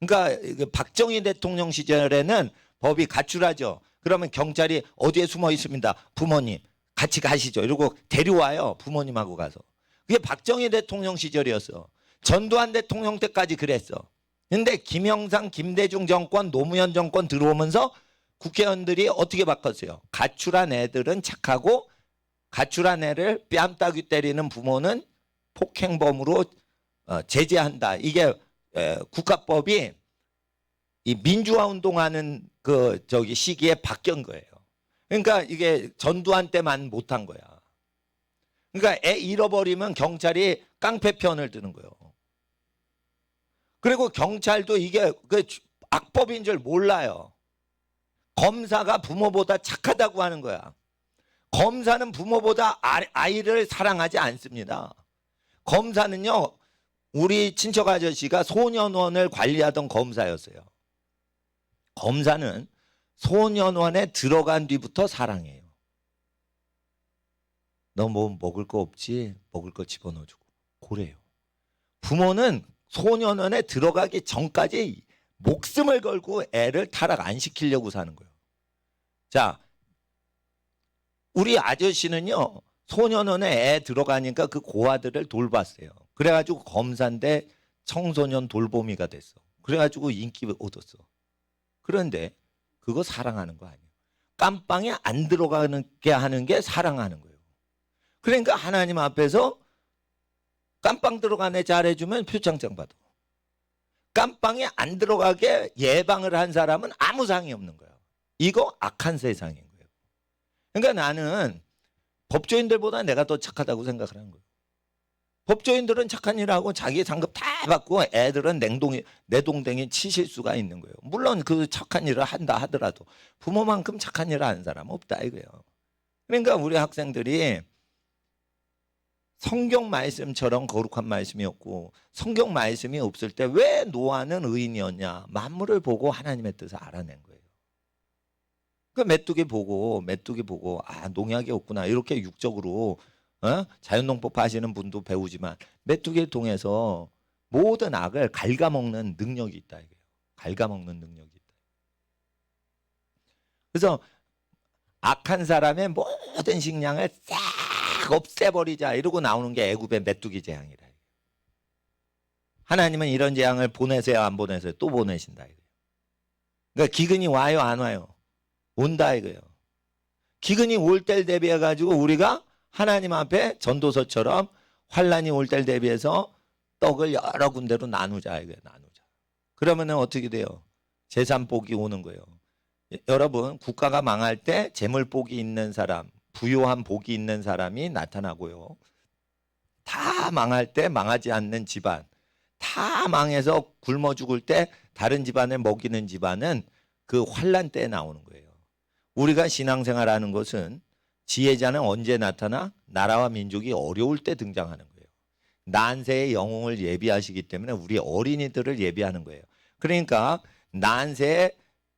그러니까 박정희 대통령 시절에는 법이 가출하죠. 그러면 경찰이 어디에 숨어 있습니다. 부모님 같이 가시죠. 이러고 데려와요. 부모님하고 가서. 그게 박정희 대통령 시절이었어. 전두환 대통령 때까지 그랬어. 근데 김영삼, 김대중 정권, 노무현 정권 들어오면서 국회의원들이 어떻게 바꿨어요? 가출한 애들은 착하고 가출한 애를 뺨따귀 때리는 부모는 폭행범으로 제재한다. 이게 국가법이 이 민주화 운동하는 그 저기 시기에 바뀐 거예요. 그러니까 이게 전두환 때만 못한 거야. 그러니까 애 잃어버리면 경찰이 깡패편을 드는 거예요. 그리고 경찰도 이게 그 악법인 줄 몰라요. 검사가 부모보다 착하다고 하는 거야. 검사는 부모보다 아이를 사랑하지 않습니다. 검사는요, 우리 친척 아저씨가 소년원을 관리하던 검사였어요. 검사는 소년원에 들어간 뒤부터 사랑해요. 너 뭐 먹을 거 없지? 먹을 거 집어넣어주고. 그래요. 부모는 소년원에 들어가기 전까지 목숨을 걸고 애를 타락 안 시키려고 사는 거예요. 자, 우리 아저씨는요, 소년원에 애 들어가니까 그 고아들을 돌봤어요. 그래가지고 검사인데 청소년 돌보미가 됐어. 그래가지고 인기 얻었어. 그런데 그거 사랑하는 거 아니에요. 깜빵에 안 들어가게 하는 게 사랑하는 거예요. 그러니까 하나님 앞에서 깜빵 들어간 애 잘해주면 표창장 받아. 깜빵에 안 들어가게 예방을 한 사람은 아무 상이 없는 거예요. 이거 악한 세상인 거예요. 그러니까 나는 법조인들보다 내가 더 착하다고 생각을 하는 거예요. 법조인들은 착한 일을 하고 자기 상급 다 받고 애들은 내동댕이 치실 수가 있는 거예요. 물론 그 착한 일을 한다 하더라도 부모만큼 착한 일을 하는 사람은 없다 이거예요. 그러니까 우리 학생들이 성경 말씀처럼 거룩한 말씀이 없고 성경 말씀이 없을 때 왜 노아는 의인이었냐? 만물을 보고 하나님의 뜻을 알아낸 거예요. 그 메뚜기 보고 아 농약이 없구나 이렇게 육적으로 자연농법 하시는 분도 배우지만 메뚜기를 통해서 모든 악을 갉아먹는 능력이 있다 이거예요. 갉아먹는 능력이 있다. 그래서 악한 사람의 모든 식량을 싹 없애버리자 이러고 나오는 게 애굽의 메뚜기 재앙이라. 하나님은 이런 재앙을 보내세요 안 보내세요? 또 보내신다 이거예요. 그러니까 기근이 와요 안 와요? 온다 이거예요. 기근이 올 때를 대비해 가지고 우리가 하나님 앞에 전도서처럼 환란이 올 때를 대비해서 떡을 여러 군데로 나누자 이거예요. 나누자. 그러면은 어떻게 돼요? 재산복이 오는 거예요. 여러분 국가가 망할 때 재물복이 있는 사람 부요한 복이 있는 사람이 나타나고요. 다 망할 때 망하지 않는 집안, 다 망해서 굶어 죽을 때 다른 집안을 먹이는 집안은 그 환란 때에 나오는 거예요. 우리가 신앙생활하는 것은 지혜자는 언제 나타나? 나라와 민족이 어려울 때 등장하는 거예요. 난세의 영웅을 예비하시기 때문에 우리 어린이들을 예비하는 거예요. 그러니까 난세에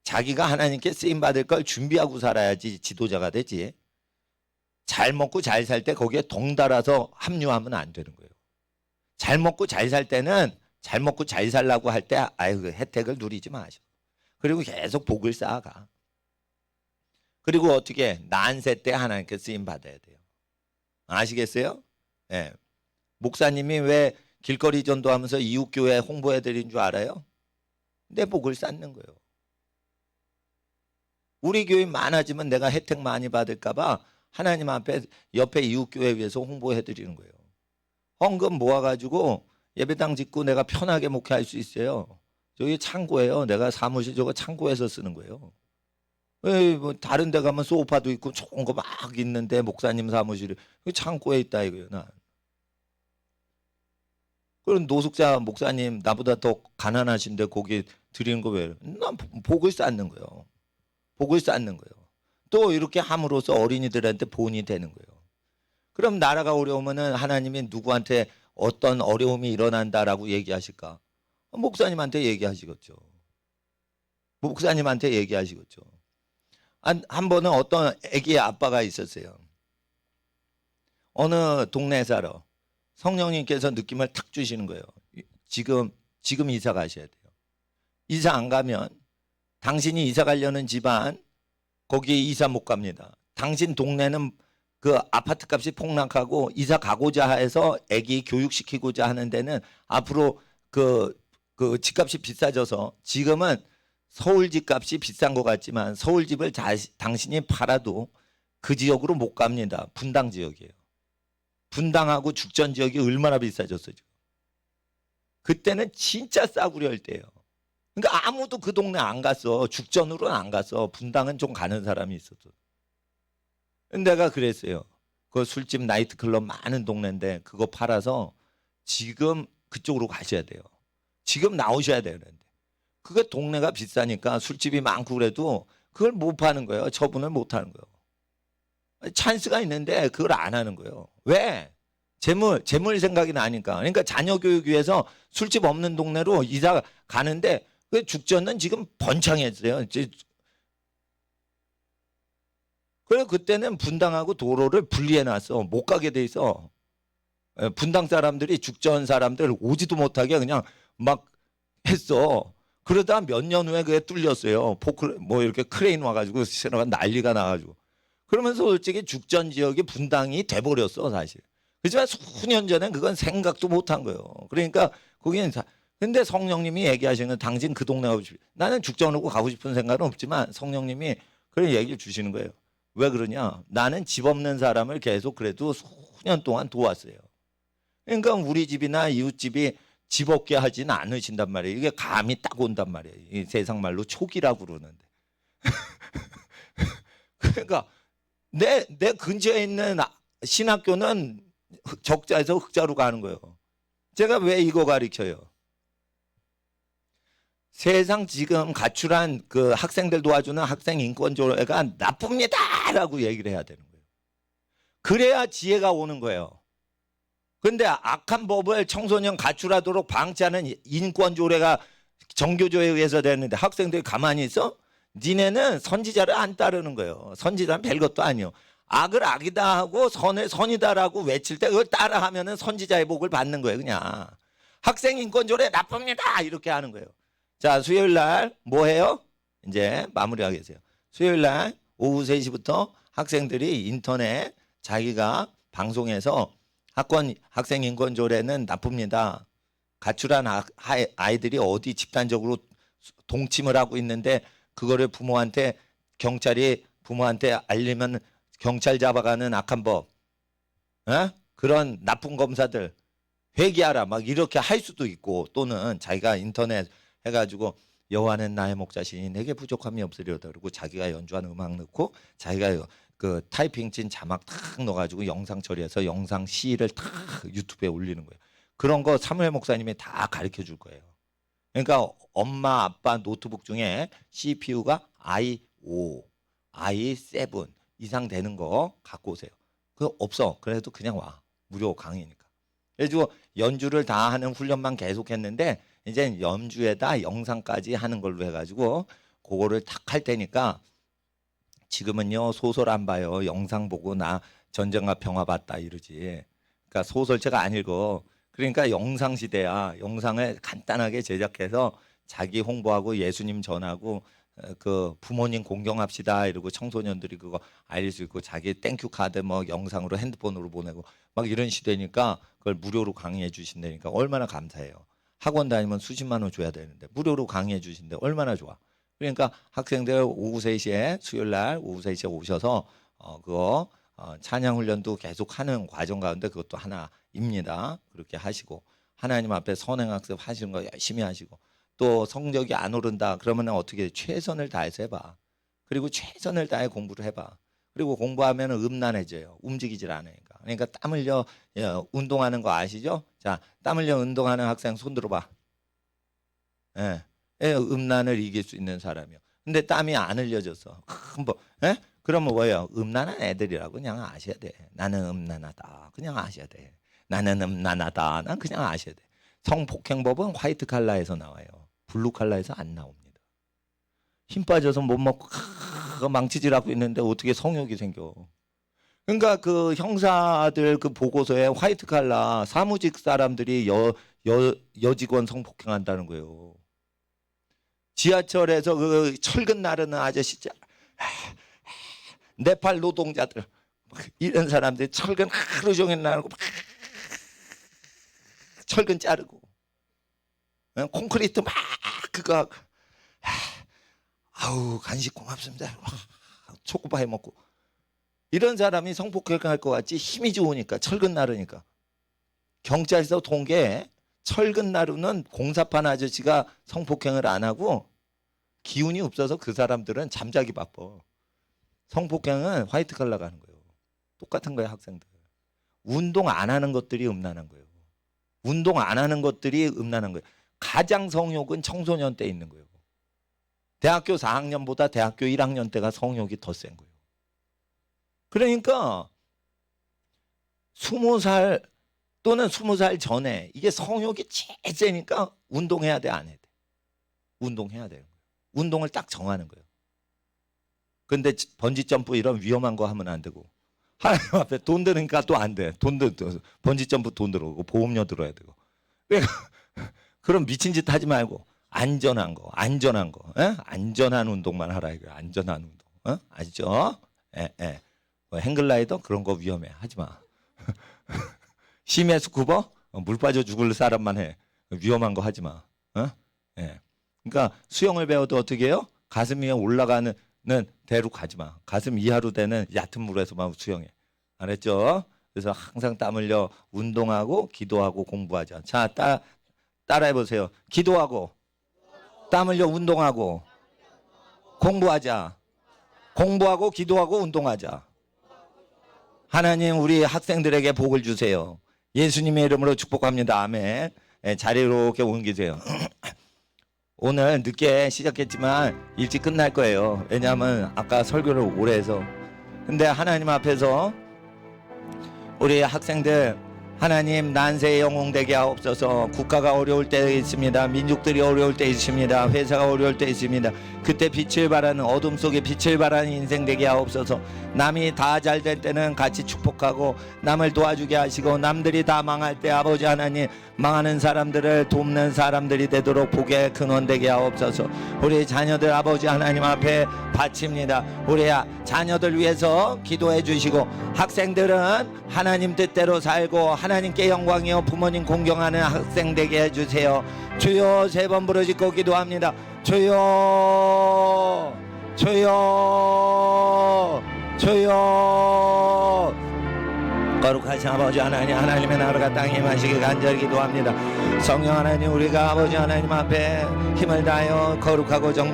자기가 하나님께 쓰임받을 걸 준비하고 살아야지 지도자가 되지. 잘 먹고 잘 살 때 거기에 덩달아서 합류하면 안 되는 거예요. 잘 먹고 잘 살 때는 잘 먹고 잘 살라고 할 때 아유 혜택을 누리지 마셔. 그리고 계속 복을 쌓아가. 그리고 어떻게 난세 때 하나님께 쓰임 받아야 돼요. 아시겠어요? 네. 목사님이 왜 길거리 전도하면서 이웃교회 홍보해드린 줄 알아요? 내 복을 쌓는 거예요. 우리 교회 많아지면 내가 혜택 많이 받을까 봐 하나님 앞에 옆에 이웃교회 위해서 홍보해드리는 거예요. 헌금 모아가지고 예배당 짓고 내가 편하게 목회할 수 있어요. 저기 창고예요. 내가 사무실 저거 창고에서 쓰는 거예요. 뭐 다른 데 가면 소파도 있고 좋은 거 막 있는데 목사님 사무실이 창고에 있다 이거예요. 난. 그럼 노숙자 목사님 나보다 더 가난하신데 거기 드리는 거 왜? 난 복을 쌓는 거예요. 복을 쌓는 거예요. 또 이렇게 함으로써 어린이들한테 본이 되는 거예요. 그럼 나라가 어려우면은 하나님이 누구한테 어떤 어려움이 일어난다라고 얘기하실까? 목사님한테 얘기하시겠죠. 목사님한테 얘기하시겠죠. 한 번은 어떤 아기의 아빠가 있었어요. 어느 동네에 살아. 성령님께서 느낌을 탁 주시는 거예요. 지금 이사 가셔야 돼요. 이사 안 가면 당신이 이사 가려는 집안 거기에 이사 못 갑니다. 당신 동네는 그 아파트 값이 폭락하고 이사 가고자 해서 아기 교육시키고자 하는 데는 앞으로 그 그 집값이 비싸져서 지금은 서울 집값이 비싼 것 같지만 서울 집을 당신이 팔아도 그 지역으로 못 갑니다. 분당 지역이에요. 분당하고 죽전 지역이 얼마나 비싸졌어요. 지금. 그때는 진짜 싸구려 할 때예요. 그러니까 아무도 그 동네 안 갔어. 죽전으로는 안 갔어. 분당은 좀 가는 사람이 있었어. 내가 그랬어요. 그 술집 나이트클럽 많은 동네인데 그거 팔아서 지금 그쪽으로 가셔야 돼요. 지금 나오셔야 되는데 그게 동네가 비싸니까 술집이 많고 그래도 그걸 못 파는 거예요. 처분을 못 하는 거예요. 찬스가 있는데 그걸 안 하는 거예요. 왜? 재물 생각이 나니까. 그러니까 자녀 교육 위해서 술집 없는 동네로 이사 가는데 그 죽전은 지금 번창했어요. 그래서 그때는 분당하고 도로를 분리해 놨어. 못 가게 돼 있어. 분당 사람들이 죽전 사람들 오지도 못하게 그냥 막 했어. 그러다 몇 년 후에 그게 뚫렸어요. 포크 뭐 이렇게 크레인 와가지고 난리가 나가지고. 그러면서 솔직히 죽전 지역이 분당이 돼버렸어 사실. 그렇지만 수년 전엔 그건 생각도 못한 거예요. 그러니까 거기는 근데 성령님이 얘기하시는 건 당신 그 동네 가고 싶. 나는 죽전으로 가고 싶은 생각은 없지만 성령님이 그런 얘기를 주시는 거예요. 왜 그러냐? 나는 집 없는 사람을 계속 그래도 수년 동안 도왔어요. 그러니까 우리 집이나 이웃집이 집 없게 하지는 않으신단 말이에요. 이게 감이 딱 온단 말이에요. 이 세상 말로 촉이라고 그러는데. 그러니까 내 근처에 있는 신학교는 적자에서 흑자로 가는 거예요. 제가 왜 이거 가르쳐요? 세상 지금 가출한 그 학생들 도와주는 학생 인권조례가 나쁩니다라고 얘기를 해야 되는 거예요. 그래야 지혜가 오는 거예요. 그런데 악한 법을 청소년 가출하도록 방치하는 인권조례가 정교조에 의해서 됐는데 학생들이 가만히 있어? 니네는 선지자를 안 따르는 거예요. 선지자는 별것도 아니요. 악을 악이다 하고 선을 선이다라고 외칠 때 그걸 따라하면은 선지자의 복을 받는 거예요. 그냥 학생 인권조례 나쁩니다 이렇게 하는 거예요. 자, 수요일 날 뭐 해요? 이제 마무리하겠어요. 수요일 날 오후 3시부터 학생들이 인터넷 자기가 방송에서 학생 인권 조례는 나쁩니다. 가출한 아이들이 어디 집단적으로 동침을 하고 있는데 그거를 부모한테 경찰이 부모한테 알리면 경찰 잡아가는 악한 법. 그런 나쁜 검사들 회개하라 막 이렇게 할 수도 있고 또는 자기가 인터넷 해가지고 여호와는 나의 목자시니 내게 부족함이 없으리로다 그러고 자기가 연주한 음악 넣고 자기가 그 타이핑 친 자막 탁 넣어가지고 영상 처리해서 영상 시를 탁 유튜브에 올리는 거예요. 그런 거 사무엘 목사님이 다 가르쳐 줄 거예요. 그러니까 엄마 아빠 노트북 중에 CPU가 i5, i7 이상 되는 거 갖고 오세요. 그거 없어. 그래도 그냥 와. 무료 강의니까. 그래가지고 연주를 다 하는 훈련만 계속했는데 이제 연주에다 영상까지 하는 걸로 해가지고 그거를 탁 할 테니까 지금은요 소설 안 봐요. 영상 보고 나 전쟁과 평화 봤다 이러지. 그러니까 소설책 안 읽어. 그러니까 영상 시대야. 영상을 간단하게 제작해서 자기 홍보하고 예수님 전하고 그 부모님 공경합시다 이러고 청소년들이 그거 알릴 수 있고 자기 땡큐 카드 뭐 영상으로 핸드폰으로 보내고 막 이런 시대니까 그걸 무료로 강의해 주신다니까 얼마나 감사해요. 학원 다니면 수십만 원 줘야 되는데 무료로 강의해 주신데 얼마나 좋아. 그러니까 학생들 오후 3시에 수요일 날 오후 3시에 오셔서 그거 찬양 훈련도 계속 하는 과정 가운데 그것도 하나입니다. 그렇게 하시고 하나님 앞에 선행학습 하시는 거 열심히 하시고 또 성적이 안 오른다 그러면 어떻게 최선을 다해서 해봐. 그리고 최선을 다해 공부를 해봐. 그리고 공부하면 음란해져요. 움직이질 않으니까. 그러니까 땀 흘려 운동하는 거 아시죠? 자, 땀 흘려 운동하는 학생 손 들어봐. 예, 음란을 이길 수 있는 사람이요. 근데 땀이 안 흘려져서 뭐, 예? 그러면 뭐예요? 음란한 애들이라고 그냥 아셔야 돼. 나는 음란하다. 그냥 아셔야 돼. 나는 음란하다. 난 그냥 아셔야 돼. 성폭행법은 화이트 칼라에서 나와요. 블루 칼라에서 안 나옵니다. 힘 빠져서 못 먹고 망치질하고 있는데 어떻게 성욕이 생겨? 그러니까 그 형사들 그 보고서에 화이트 칼라 사무직 사람들이 여직원 성폭행한다는 거예요. 지하철에서 그 철근 나르는 아저씨, 네팔 노동자들 이런 사람들이 철근 하루 종일 나르고 철근 자르고 콘크리트 막 그거 아우 간식 고맙습니다. 초코파이 먹고 이런 사람이 성폭행할 것 같지? 힘이 좋으니까 철근 나르니까. 경찰서 통계 철근 나르는 공사판 아저씨가 성폭행을 안 하고 기운이 없어서 그 사람들은 잠자기 바빠. 성폭행은 화이트 칼라가 하는 거예요. 똑같은 거예요, 학생들. 운동 안 하는 것들이 음란한 거예요. 운동 안 하는 것들이 음란한 거예요. 가장 성욕은 청소년 때 있는 거예요. 대학교 4학년보다 대학교 1학년 때가 성욕이 더 센 거예요. 그러니까 20살 또는 20살 전에 이게 성욕이 제일 세니까 운동해야 돼, 안 해야 돼? 운동해야 돼요. 운동을 딱 정하는 거예요. 근데 번지 점프 이런 위험한 거 하면 안 되고 하나님 앞에 돈 드니까 또 안 돼. 번지 점프 돈 들어오고 보험료 들어야 되고. 왜 그럼 미친 짓 하지 말고 안전한 거. 에? 안전한 운동만 하라 이거야. 안전한 운동. 아시죠? 예. 뭐 행글라이더 그런 거 위험해. 하지 마. 심해스쿠버 물 빠져 죽을 사람만 해. 위험한 거 하지 마. 예. 그러니까 수영을 배워도 어떻게 해요? 가슴 위에 올라가는 대로 가지 마. 가슴 이하로 되는 얕은 물에서만 수영해. 알았죠? 그래서 항상 땀 흘려 운동하고 기도하고 공부하자. 자, 따라해 보세요. 기도하고 땀 흘려 운동하고 공부하자. 공부하고 기도하고 운동하자. 하나님 우리 학생들에게 복을 주세요. 예수님의 이름으로 축복합니다. 아멘. 네, 자리로 이렇게 옮기세요. 오늘 늦게 시작했지만 일찍 끝날 거예요. 왜냐하면 아까 설교를 오래 해서. 근데 하나님 앞에서 우리 학생들 하나님 난세에 영웅되게 하옵소서. 국가가 어려울 때 있습니다. 민족들이 어려울 때 있습니다. 회사가 어려울 때 있습니다. 그때 빛을 발하는 어둠 속에 빛을 발하는 인생 되게 하옵소서. 남이 다 잘 될 때는 같이 축복하고 남을 도와주게 하시고 남들이 다 망할 때 아버지 하나님 망하는 사람들을 돕는 사람들이 되도록 복의 근원 되게 하옵소서. 우리 자녀들 아버지 하나님 앞에 바칩니다. 우리 자녀들 위해서 기도해 주시고 학생들은 하나님 뜻대로 살고 하나님께 영광이요 부모님 공경하는 학생 되게 해주세요. 주여 3번 부르짖고 기도합니다. 주여 주여 주여. 거룩하신 아버지 하나님 하나님의 나라가 땅에 임하시길 간절히 기도합니다. 성령 하나님 우리가 아버지 하나님 앞에 힘을 다하여 거룩하고 정